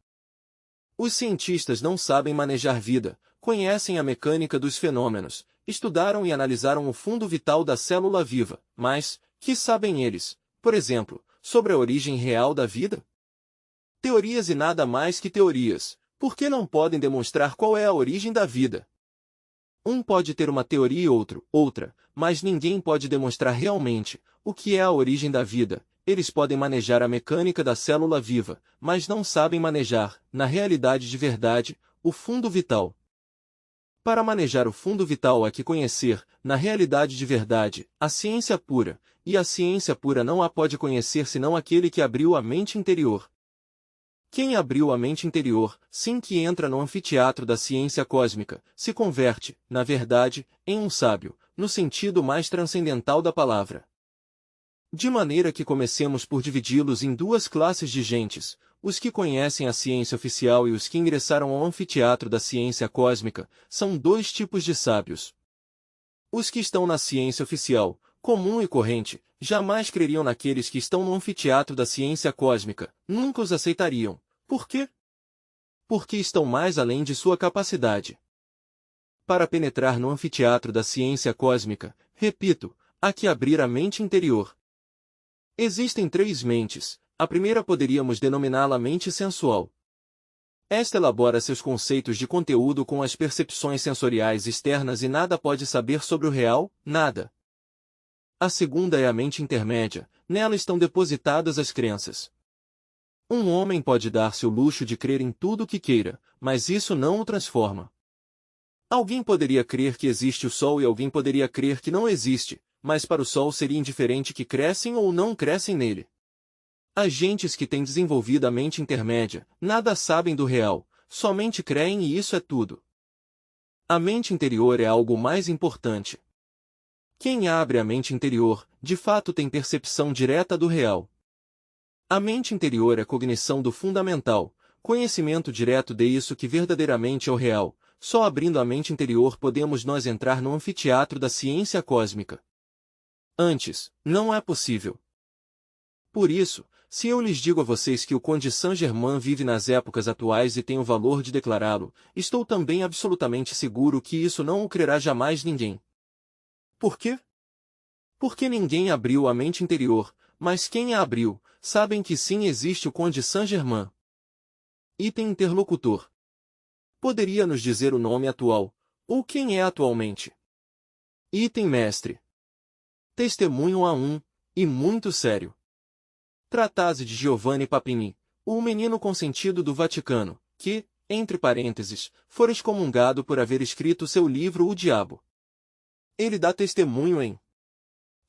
Os cientistas não sabem manejar vida, conhecem a mecânica dos fenômenos, estudaram e analisaram o fundo vital da célula viva, mas, que sabem eles, por exemplo, sobre a origem real da vida? Teorias e nada mais que teorias, porque não podem demonstrar qual é a origem da vida. Um pode ter uma teoria e outra, mas ninguém pode demonstrar realmente o que é a origem da vida. Eles podem manejar a mecânica da célula viva, mas não sabem manejar, na realidade de verdade, o fundo vital. Para manejar o fundo vital há que conhecer, na realidade de verdade, a ciência pura, e a ciência pura não a pode conhecer senão aquele que abriu a mente interior. Quem abriu a mente interior, sim que entra no anfiteatro da ciência cósmica, se converte, na verdade, em um sábio, no sentido mais transcendental da palavra. De maneira que comecemos por dividi-los em duas classes de gentes, os que conhecem a ciência oficial e os que ingressaram ao anfiteatro da ciência cósmica, são dois tipos de sábios. Os que estão na ciência oficial, comum e corrente, jamais creriam naqueles que estão no anfiteatro da ciência cósmica, nunca os aceitariam. Por quê? Porque estão mais além de sua capacidade. Para penetrar no anfiteatro da ciência cósmica, repito, há que abrir a mente interior. Existem três mentes. A primeira poderíamos denominá-la mente sensual. Esta elabora seus conceitos de conteúdo com as percepções sensoriais externas e nada pode saber sobre o real, nada. A segunda é a mente intermédia, nela estão depositadas as crenças. Um homem pode dar-se o luxo de crer em tudo o que queira, mas isso não o transforma. Alguém poderia crer que existe o Sol e alguém poderia crer que não existe, mas para o Sol seria indiferente que crescem ou não crescem nele. As gentes que têm desenvolvido a mente intermédia, nada sabem do real, somente creem e isso é tudo. A mente interior é algo mais importante. Quem abre a mente interior, de fato tem percepção direta do real. A mente interior é cognição do fundamental, conhecimento direto de isso que verdadeiramente é o real. Só abrindo a mente interior podemos nós entrar no anfiteatro da ciência cósmica. Antes, não é possível. Por isso, se eu lhes digo a vocês que o Conde Saint-Germain vive nas épocas atuais e tem o valor de declará-lo, estou também absolutamente seguro que isso não o crerá jamais ninguém. Por quê? Porque ninguém abriu a mente interior, mas quem a abriu, sabem que sim existe o Conde Saint-Germain. Item interlocutor. Poderia nos dizer o nome atual, ou quem é atualmente? Item mestre. Testemunho A1, e muito sério. Tratase de Giovanni Papini, o menino consentido do Vaticano, que, entre parênteses, fora excomungado por haver escrito seu livro O Diabo. Ele dá testemunho em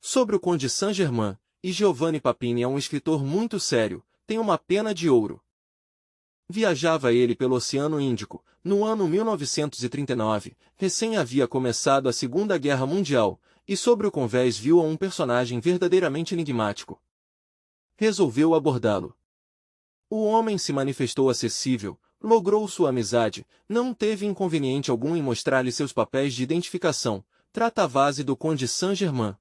sobre o Conde Saint-Germain, e Giovanni Papini é um escritor muito sério, tem uma pena de ouro. Viajava ele pelo Oceano Índico, no ano 1939, recém havia começado a Segunda Guerra Mundial, e sobre o convés viu a um personagem verdadeiramente enigmático. Resolveu abordá-lo. O homem se manifestou acessível, logrou sua amizade, não teve inconveniente algum em mostrar-lhe seus papéis de identificação, tratava-se do Conde Saint-Germain.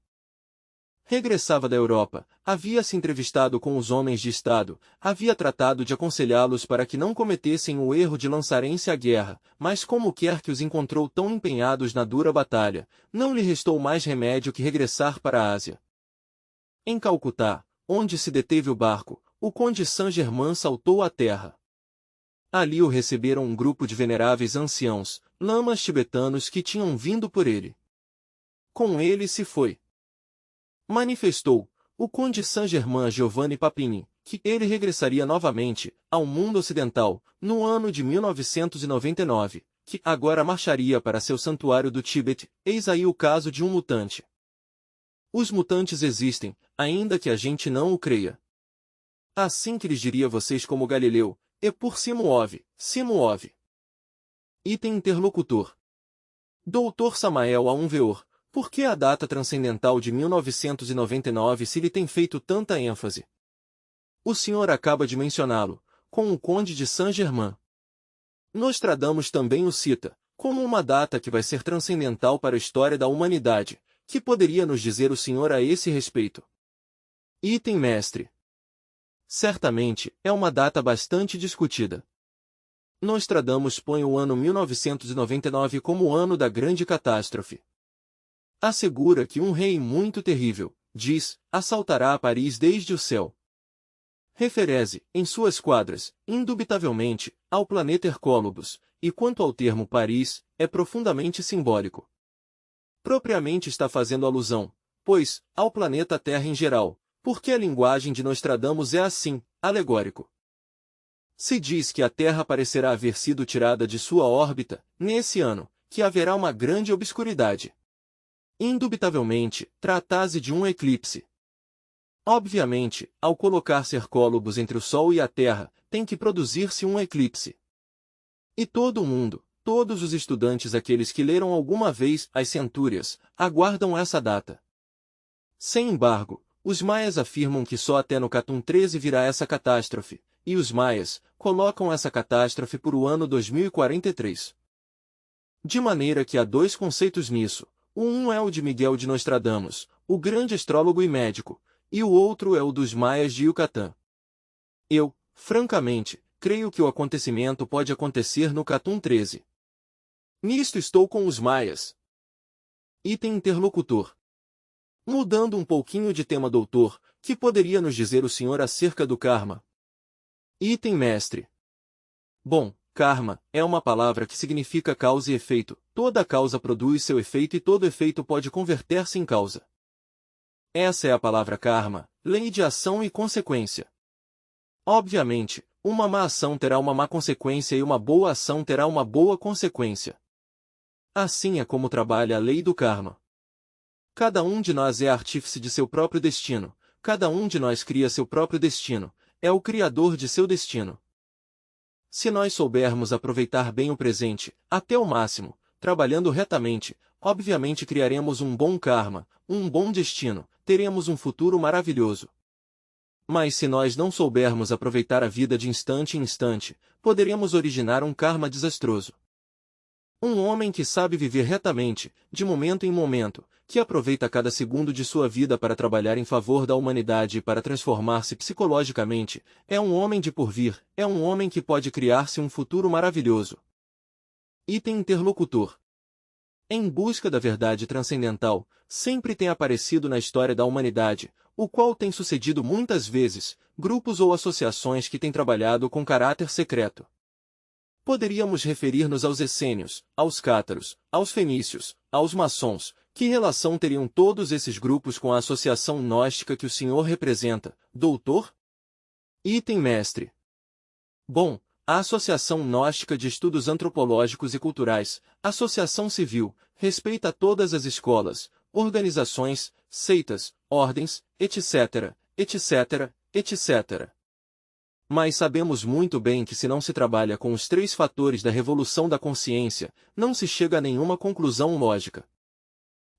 Regressava da Europa, havia se entrevistado com os homens de Estado, havia tratado de aconselhá-los para que não cometessem o erro de lançarem-se à guerra, mas como quer que os encontrou tão empenhados na dura batalha, não lhe restou mais remédio que regressar para a Ásia. Em Calcutá, onde se deteve o barco, o Conde Saint-Germain saltou à terra. Ali o receberam um grupo de veneráveis anciãos, lamas tibetanos que tinham vindo por ele. Com ele se foi. Manifestou o Conde Saint-Germain a Giovanni Papini, que ele regressaria novamente ao mundo ocidental, no ano de 1999, que agora marcharia para seu santuário do Tíbete. Eis aí o caso de um mutante. Os mutantes existem, ainda que a gente não o creia. Assim que lhes diria a vocês como Galileu, e por Simuov. Item interlocutor. Doutor Samael A1 Veor, por que a data transcendental de 1999 se lhe tem feito tanta ênfase? O senhor acaba de mencioná-lo, com o Conde de Saint-Germain. Nostradamus também o cita, como uma data que vai ser transcendental para a história da humanidade. Que poderia nos dizer o senhor a esse respeito? Item mestre. Certamente, é uma data bastante discutida. Nostradamus põe o ano 1999 como o ano da grande catástrofe. Assegura que um rei muito terrível, diz, assaltará a Paris desde o céu. Refere-se, em suas quadras, indubitavelmente, ao planeta Hercólobos, e quanto ao termo Paris, é profundamente simbólico. Propriamente está fazendo alusão, pois, ao planeta Terra em geral, porque a linguagem de Nostradamus é assim, alegórico. Se diz que a Terra parecerá haver sido tirada de sua órbita, nesse ano, que haverá uma grande obscuridade. Indubitavelmente, trata-se de um eclipse. Obviamente, ao colocar-se Hercólobos entre o Sol e a Terra, tem que produzir-se um eclipse. E todo o mundo, todos os estudantes aqueles que leram alguma vez as Centúrias, aguardam essa data. Sem embargo, os maias afirmam que só até no Catum 13 virá essa catástrofe, e os maias colocam essa catástrofe por o ano 2043. De maneira que há dois conceitos nisso. O um é o de Miguel de Nostradamus, o grande astrólogo e médico, e o outro é o dos maias de Yucatán. Eu, francamente, creio que o acontecimento pode acontecer no Catum 13. Nisto estou com os maias. Item interlocutor. Mudando um pouquinho de tema, doutor, que poderia nos dizer o senhor acerca do karma? Item mestre. Bom, karma é uma palavra que significa causa e efeito. Toda causa produz seu efeito e todo efeito pode converter-se em causa. Essa é a palavra karma, lei de ação e consequência. Obviamente, uma má ação terá uma má consequência e uma boa ação terá uma boa consequência. Assim é como trabalha a lei do karma. Cada um de nós é artífice de seu próprio destino, cada um de nós cria seu próprio destino, é o criador de seu destino. Se nós soubermos aproveitar bem o presente, até o máximo, trabalhando retamente, obviamente criaremos um bom karma, um bom destino, teremos um futuro maravilhoso. Mas se nós não soubermos aproveitar a vida de instante em instante, poderemos originar um karma desastroso. Um homem que sabe viver retamente, de momento em momento, que aproveita cada segundo de sua vida para trabalhar em favor da humanidade e para transformar-se psicologicamente, é um homem de porvir, é um homem que pode criar-se um futuro maravilhoso. Item interlocutor. Em busca da verdade transcendental, sempre tem aparecido na história da humanidade, o qual tem sucedido muitas vezes, grupos ou associações que têm trabalhado com caráter secreto. Poderíamos referir-nos aos essênios, aos cátaros, aos fenícios, aos maçons. Que relação teriam todos esses grupos com a associação gnóstica que o senhor representa, doutor? Item mestre. Bom, a Associação Gnóstica de Estudos Antropológicos e Culturais, Associação Civil, respeita todas as escolas, organizações, seitas, ordens, etc., etc., etc. Mas sabemos muito bem que se não se trabalha com os 3 fatores da revolução da consciência, não se chega a nenhuma conclusão lógica.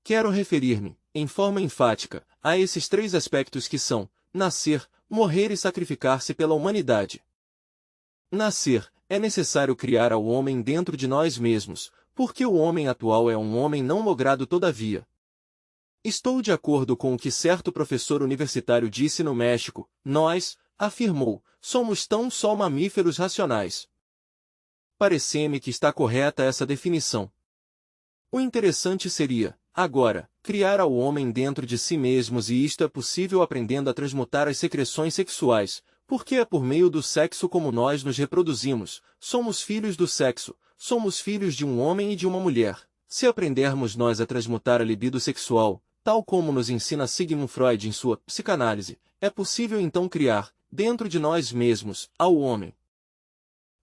Quero referir-me, em forma enfática, a esses 3 aspectos que são: nascer, morrer e sacrificar-se pela humanidade. Nascer, é necessário criar ao homem dentro de nós mesmos, porque o homem atual é um homem não logrado todavia. Estou de acordo com o que certo professor universitário disse no México: nós, afirmou, somos tão só mamíferos racionais. Parece-me que está correta essa definição. O interessante seria, agora, criar ao homem dentro de si mesmos, e isto é possível aprendendo a transmutar as secreções sexuais, porque é por meio do sexo como nós nos reproduzimos, somos filhos do sexo, somos filhos de um homem e de uma mulher. Se aprendermos nós a transmutar a libido sexual, tal como nos ensina Sigmund Freud em sua psicanálise, é possível então criar, dentro de nós mesmos, ao homem.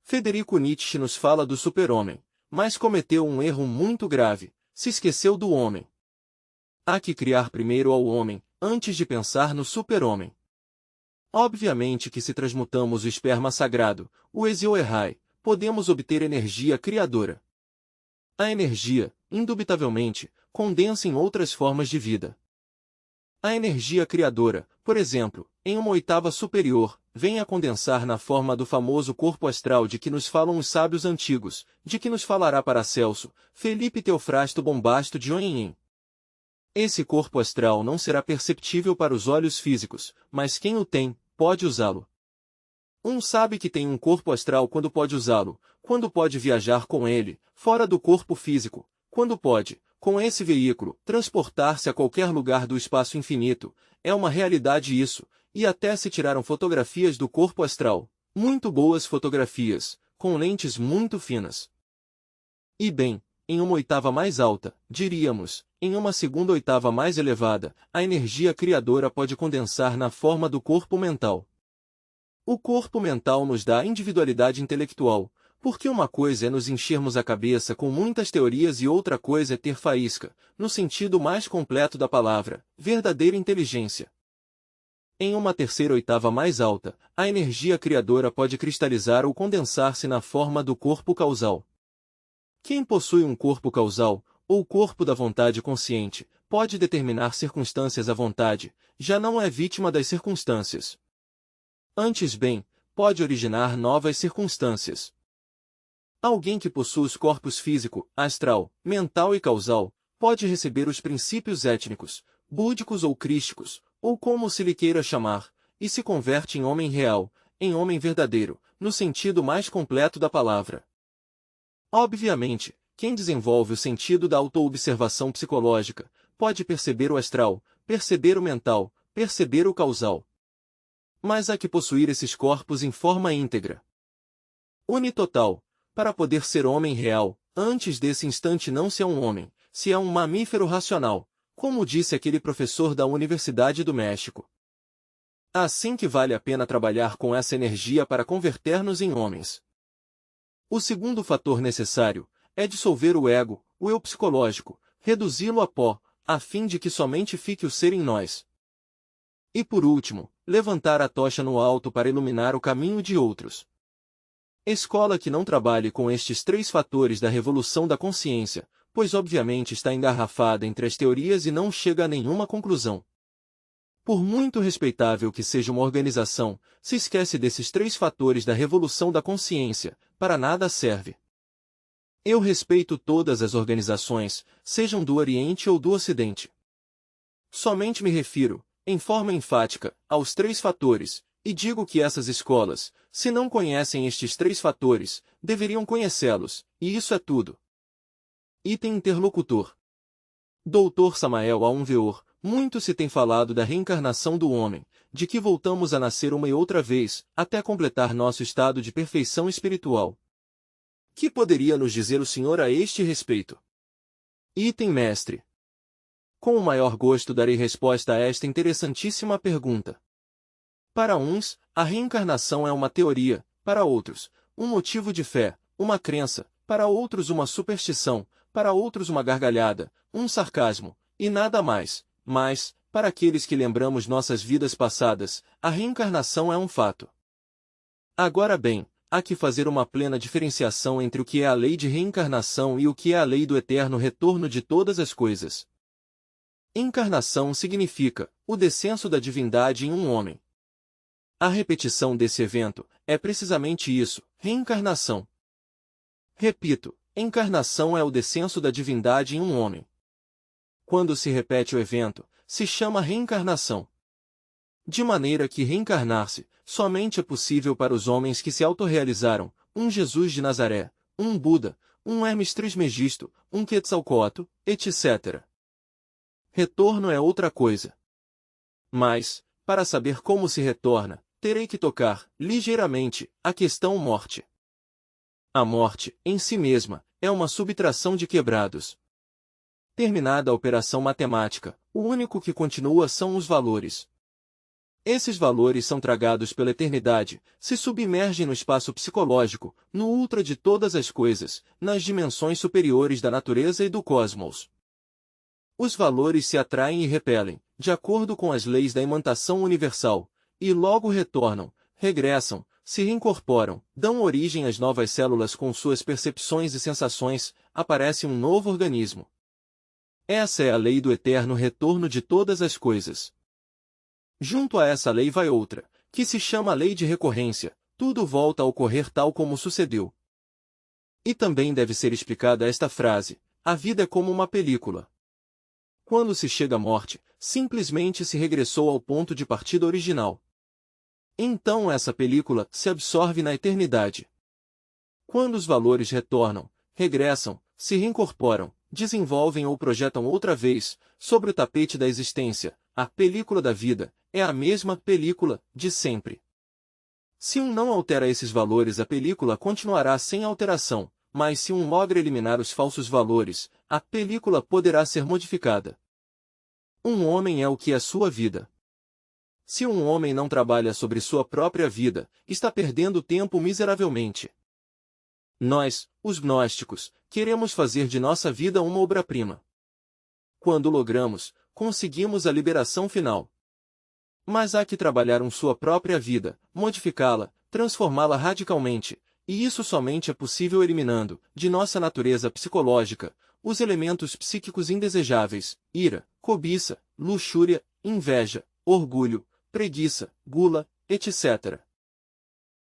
Federico Nietzsche nos fala do super-homem, mas cometeu um erro muito grave, se esqueceu do homem. Há que criar primeiro ao homem, antes de pensar no super-homem. Obviamente que se transmutamos o esperma sagrado, o Exio-Errai, podemos obter energia criadora. A energia, indubitavelmente, condensa em outras formas de vida. A energia criadora, por exemplo, em uma oitava superior, vem a condensar na forma do famoso corpo astral de que nos falam os sábios antigos, de que nos falará Paracelso, Felipe Teofrasto Bombasto de Onhenhen. Esse corpo astral não será perceptível para os olhos físicos, mas quem o tem, pode usá-lo. Um sabe que tem um corpo astral quando pode usá-lo, quando pode viajar com ele, fora do corpo físico, quando pode, com esse veículo, transportar-se a qualquer lugar do espaço infinito. É uma realidade isso, e até se tiraram fotografias do corpo astral, muito boas fotografias, com lentes muito finas. E bem, em uma oitava mais alta, diríamos, em uma segunda oitava mais elevada, a energia criadora pode condensar na forma do corpo mental. O corpo mental nos dá individualidade intelectual, porque uma coisa é nos enchermos a cabeça com muitas teorias e outra coisa é ter faísca, no sentido mais completo da palavra, verdadeira inteligência. Em uma terceira oitava mais alta, a energia criadora pode cristalizar ou condensar-se na forma do corpo causal. Quem possui um corpo causal, ou corpo da vontade consciente, pode determinar circunstâncias à vontade, já não é vítima das circunstâncias. Antes bem, pode originar novas circunstâncias. Alguém que possui os corpos físico, astral, mental e causal, pode receber os princípios étnicos, búdicos ou crísticos, ou como se lhe queira chamar, e se converte em homem real, em homem verdadeiro, no sentido mais completo da palavra. Obviamente, quem desenvolve o sentido da autoobservação psicológica, pode perceber o astral, perceber o mental, perceber o causal. Mas há que possuir esses corpos em forma íntegra. Unitotal, para poder ser homem real, antes desse instante não se é um homem, se é um mamífero racional, como disse aquele professor da Universidade do México. Assim que vale a pena trabalhar com essa energia para converter-nos em homens. O segundo fator necessário é dissolver o ego, o eu psicológico, reduzi-lo a pó, a fim de que somente fique o ser em nós. E por último, levantar a tocha no alto para iluminar o caminho de outros. Escola que não trabalhe com estes três fatores da revolução da consciência, pois obviamente está engarrafada entre as teorias e não chega a nenhuma conclusão. Por muito respeitável que seja uma organização, se esquece desses três fatores da revolução da consciência, para nada serve. Eu respeito todas as organizações, sejam do Oriente ou do Ocidente. Somente me refiro, em forma enfática, aos três fatores, e digo que essas escolas, se não conhecem estes três fatores, deveriam conhecê-los, e isso é tudo. Item interlocutor. Dr. Samael Aunveor, muito se tem falado da reencarnação do homem, de que voltamos a nascer uma e outra vez, até completar nosso estado de perfeição espiritual. Que poderia nos dizer o senhor a este respeito? Item mestre. Com o maior gosto darei resposta a esta interessantíssima pergunta. Para uns, a reencarnação é uma teoria, para outros, um motivo de fé, uma crença, para outros uma superstição, para outros uma gargalhada, um sarcasmo, e nada mais. Mas, para aqueles que lembramos nossas vidas passadas, a reencarnação é um fato. Agora bem, há que fazer uma plena diferenciação entre o que é a lei de reencarnação e o que é a lei do eterno retorno de todas as coisas. Encarnação significa o descenso da divindade em um homem. A repetição desse evento é precisamente isso, reencarnação. Repito, encarnação é o descenso da divindade em um homem. Quando se repete o evento, se chama reencarnação. De maneira que reencarnar-se somente é possível para os homens que se autorrealizaram, um Jesus de Nazaré, um Buda, um Hermes Trismegisto, um Quetzalcóatl, etc. Retorno é outra coisa. Mas, para saber como se retorna, terei que tocar, ligeiramente, a questão morte. A morte, em si mesma, é uma subtração de quebrados. Terminada a operação matemática, o único que continua são os valores. Esses valores são tragados pela eternidade, se submergem no espaço psicológico, no ultra de todas as coisas, nas dimensões superiores da natureza e do cosmos. Os valores se atraem e repelem, de acordo com as leis da imantação universal, e logo retornam, regressam, se reincorporam, dão origem às novas células com suas percepções e sensações, aparece um novo organismo. Essa é a lei do eterno retorno de todas as coisas. Junto a essa lei vai outra, que se chama lei de recorrência, tudo volta a ocorrer tal como sucedeu. E também deve ser explicada esta frase, a vida é como uma película. Quando se chega à morte, simplesmente se regressou ao ponto de partida original. Então essa película se absorve na eternidade. Quando os valores retornam, regressam, se reincorporam, desenvolvem ou projetam outra vez, sobre o tapete da existência, a película da vida, é a mesma película, de sempre. Se um não altera esses valores, a película continuará sem alteração, mas se um logra eliminar os falsos valores, a película poderá ser modificada. Um homem é o que é sua vida. Se um homem não trabalha sobre sua própria vida, está perdendo tempo miseravelmente. Nós, os gnósticos, queremos fazer de nossa vida uma obra-prima. Quando logramos, conseguimos a liberação final. Mas há que trabalhar sua própria vida, modificá-la, transformá-la radicalmente, e isso somente é possível eliminando, de nossa natureza psicológica, os elementos psíquicos indesejáveis, ira, cobiça, luxúria, inveja, orgulho, preguiça, gula, etc.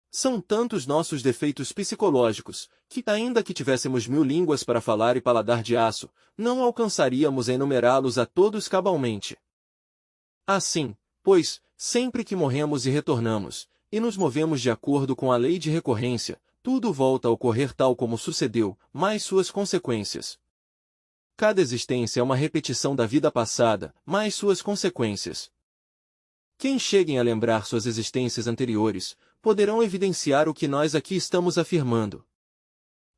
São tantos nossos defeitos psicológicos, que ainda que tivéssemos 1000 línguas para falar e paladar de aço, não alcançaríamos a enumerá-los a todos cabalmente. Assim, pois, sempre que morremos e retornamos, e nos movemos de acordo com a lei de recorrência, tudo volta a ocorrer tal como sucedeu, mais suas consequências. Cada existência é uma repetição da vida passada, mais suas consequências. Quem cheguem a lembrar suas existências anteriores, poderão evidenciar o que nós aqui estamos afirmando.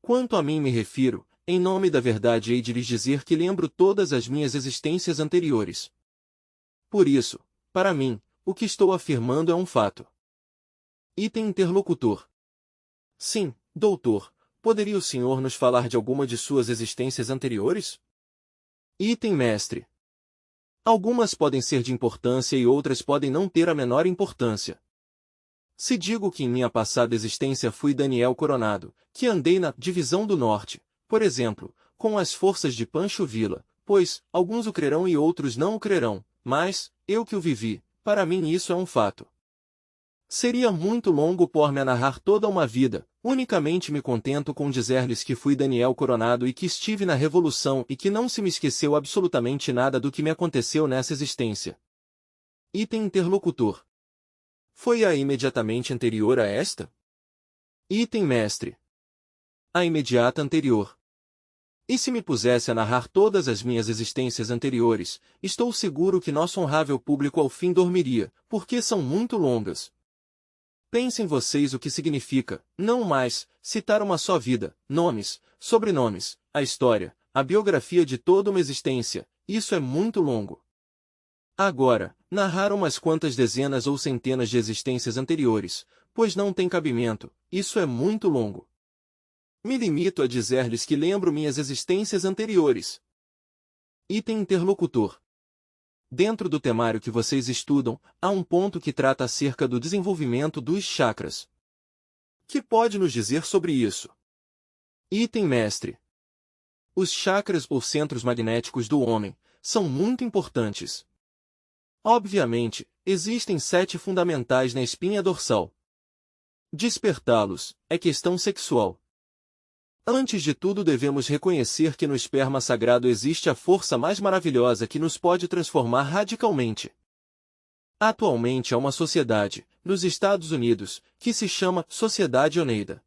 Quanto a mim me refiro, em nome da verdade hei de lhes dizer que lembro todas as minhas existências anteriores. Por isso, para mim, o que estou afirmando é um fato. Item interlocutor. Sim, doutor, poderia o senhor nos falar de alguma de suas existências anteriores? Item mestre. Algumas podem ser de importância e outras podem não ter a menor importância. Se digo que em minha passada existência fui Daniel Coronado, que andei na Divisão do Norte, por exemplo, com as forças de Pancho Villa, pois, alguns o crerão e outros não o crerão, mas, eu que o vivi, para mim isso é um fato. Seria muito longo pôr-me a narrar toda uma vida, unicamente me contento com dizer-lhes que fui Daniel Coronado e que estive na Revolução e que não se me esqueceu absolutamente nada do que me aconteceu nessa existência. Item interlocutor. Foi a imediatamente anterior a esta? Item mestre. A imediata anterior. E se me pusesse a narrar todas as minhas existências anteriores, estou seguro que nosso honrável público ao fim dormiria, porque são muito longas. Pensem vocês o que significa, não mais, citar uma só vida, nomes, sobrenomes, a história, a biografia de toda uma existência, isso é muito longo. Agora, narrar umas quantas dezenas ou centenas de existências anteriores, pois não tem cabimento, isso é muito longo. Me limito a dizer-lhes que lembro minhas existências anteriores. Item interlocutor. Dentro do temário que vocês estudam, há um ponto que trata acerca do desenvolvimento dos chakras. Que pode nos dizer sobre isso? Item mestre. Os chakras ou centros magnéticos do homem são muito importantes. Obviamente, existem 7 fundamentais na espinha dorsal. Despertá-los é questão sexual. Antes de tudo devemos reconhecer que no esperma sagrado existe a força mais maravilhosa que nos pode transformar radicalmente. Atualmente há uma sociedade, nos Estados Unidos, que se chama Sociedade Oneida.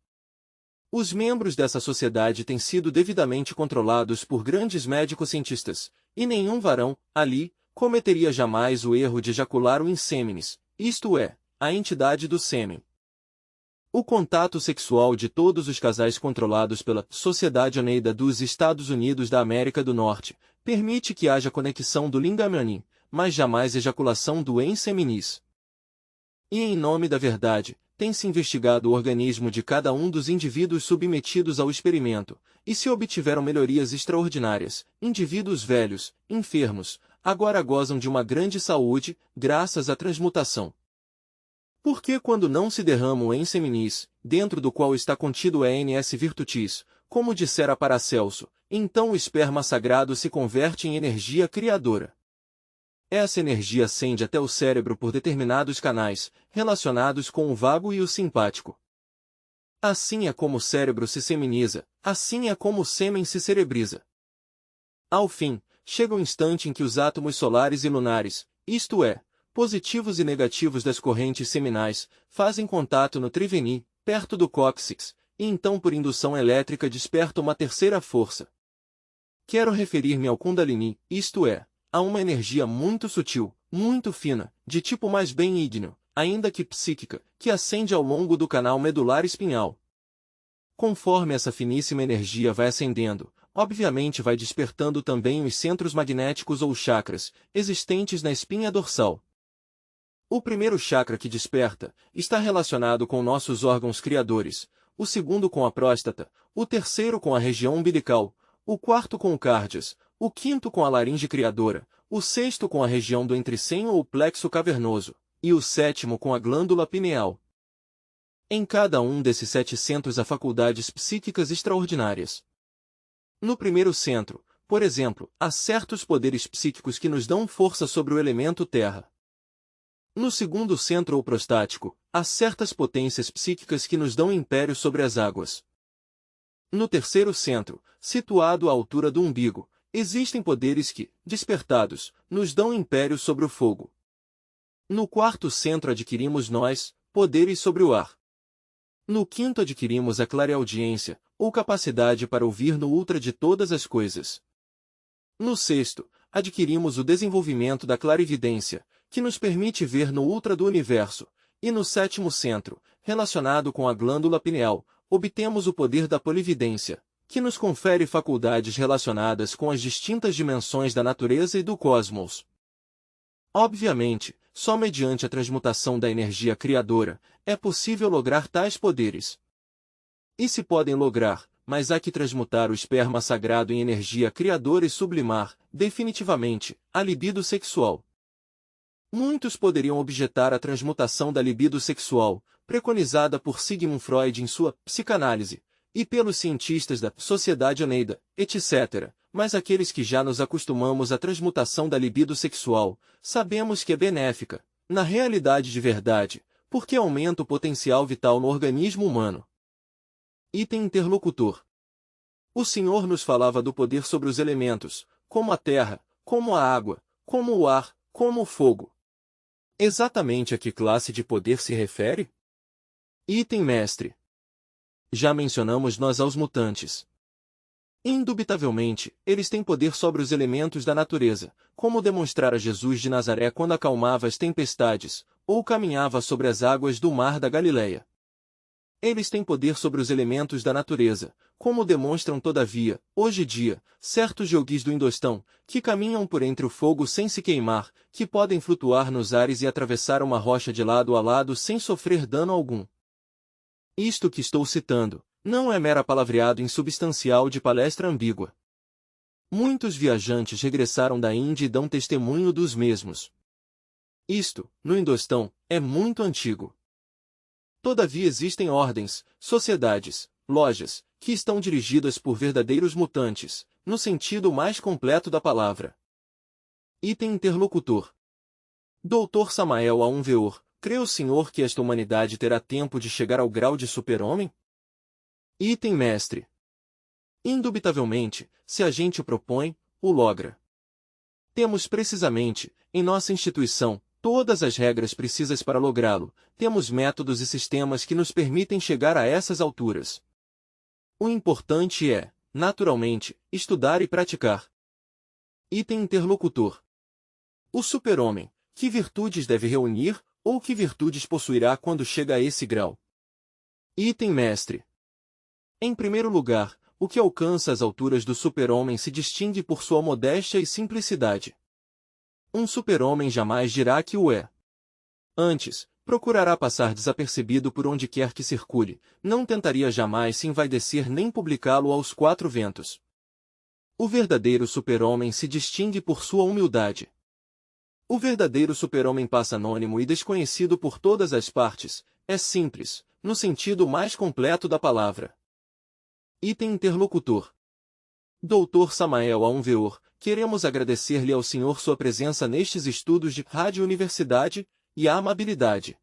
Os membros dessa sociedade têm sido devidamente controlados por grandes médicos cientistas, e nenhum varão, ali, cometeria jamais o erro de ejacular o insêmenes, isto é, a entidade do sêmen. O contato sexual de todos os casais controlados pela Sociedade Oneida dos Estados Unidos da América do Norte permite que haja conexão do lingam-yonin, mas jamais ejaculação do insêmenis. E em nome da verdade, tem-se investigado o organismo de cada um dos indivíduos submetidos ao experimento, e se obtiveram melhorias extraordinárias. Indivíduos velhos, enfermos, agora gozam de uma grande saúde, graças à transmutação. Porque quando não se derrama o insêmenis, dentro do qual está contido o ENS virtutis, como dissera Paracelso, então o esperma sagrado se converte em energia criadora. Essa energia ascende até o cérebro por determinados canais, relacionados com o vago e o simpático. Assim é como o cérebro se seminiza, assim é como o sêmen se cerebriza. Ao fim, chega o instante em que os átomos solares e lunares, isto é, positivos e negativos das correntes seminais, fazem contato no triveni, perto do cóccix, e então por indução elétrica desperta uma terceira força. Quero referir-me ao Kundalini, isto é, a uma energia muito sutil, muito fina, de tipo mais bem ígneo, ainda que psíquica, que ascende ao longo do canal medular espinhal. Conforme essa finíssima energia vai ascendendo, obviamente vai despertando também os centros magnéticos ou chakras, existentes na espinha dorsal. O primeiro chakra que desperta está relacionado com nossos órgãos criadores, o segundo com a próstata, o terceiro com a região umbilical, o quarto com o cárdias, o quinto com a laringe criadora, o sexto com a região do entrecenho ou plexo cavernoso, e o sétimo com a glândula pineal. Em cada um desses 7 centros há faculdades psíquicas extraordinárias. No primeiro centro, por exemplo, há certos poderes psíquicos que nos dão força sobre o elemento terra. No segundo centro ou prostático, há certas potências psíquicas que nos dão império sobre as águas. No terceiro centro, situado à altura do umbigo, existem poderes que, despertados, nos dão império sobre o fogo. No quarto centro adquirimos nós, poderes sobre o ar. No quinto adquirimos a clareaudiência, ou capacidade para ouvir no ultra de todas as coisas. No sexto, adquirimos o desenvolvimento da clarividência, que nos permite ver no ultra do universo, e no sétimo centro, relacionado com a glândula pineal, obtemos o poder da polividência, que nos confere faculdades relacionadas com as distintas dimensões da natureza e do cosmos. Obviamente, só mediante a transmutação da energia criadora é possível lograr tais poderes. E se podem lograr, mas há que transmutar o esperma sagrado em energia criadora e sublimar, definitivamente, a libido sexual. Muitos poderiam objetar a transmutação da libido sexual, preconizada por Sigmund Freud em sua Psicanálise, e pelos cientistas da Sociedade Oneida, etc., mas aqueles que já nos acostumamos à transmutação da libido sexual, sabemos que é benéfica, na realidade de verdade, porque aumenta o potencial vital no organismo humano. Item interlocutor. O Senhor nos falava do poder sobre os elementos, como a terra, como a água, como o ar, como o fogo. Exatamente a que classe de poder se refere? Item mestre. Já mencionamos nós aos mutantes. Indubitavelmente, eles têm poder sobre os elementos da natureza, como demonstrara Jesus de Nazaré quando acalmava as tempestades, ou caminhava sobre as águas do mar da Galileia. Eles têm poder sobre os elementos da natureza, como demonstram todavia, hoje em dia, certos yogis do Indostão, que caminham por entre o fogo sem se queimar, que podem flutuar nos ares e atravessar uma rocha de lado a lado sem sofrer dano algum. Isto que estou citando, não é mera palavreado insubstancial de palestra ambígua. Muitos viajantes regressaram da Índia e dão testemunho dos mesmos. Isto, no Indostão, é muito antigo. Todavia existem ordens, sociedades, lojas, que estão dirigidas por verdadeiros mutantes, no sentido mais completo da palavra. Item interlocutor. Dr. Samael Aunveor, crê o senhor que esta humanidade terá tempo de chegar ao grau de super-homem? Item mestre. Indubitavelmente, se a gente o propõe, o logra. Temos precisamente, em nossa instituição, todas as regras precisas para lográ-lo, temos métodos e sistemas que nos permitem chegar a essas alturas. O importante é, naturalmente, estudar e praticar. Item interlocutor. O super-homem, que virtudes deve reunir, ou que virtudes possuirá quando chega a esse grau? Item mestre. Em primeiro lugar, o que alcança as alturas do super-homem se distingue por sua modéstia e simplicidade. Um super-homem jamais dirá que o é. Antes, procurará passar desapercebido por onde quer que circule, não tentaria jamais se envaidecer nem publicá-lo aos quatro ventos. O verdadeiro super-homem se distingue por sua humildade. O verdadeiro super-homem passa anônimo e desconhecido por todas as partes, é simples, no sentido mais completo da palavra. Item interlocutor. Dr. Samael Aunveor, queremos agradecer-lhe ao senhor sua presença nestes estudos de Rádio Universidade, e a amabilidade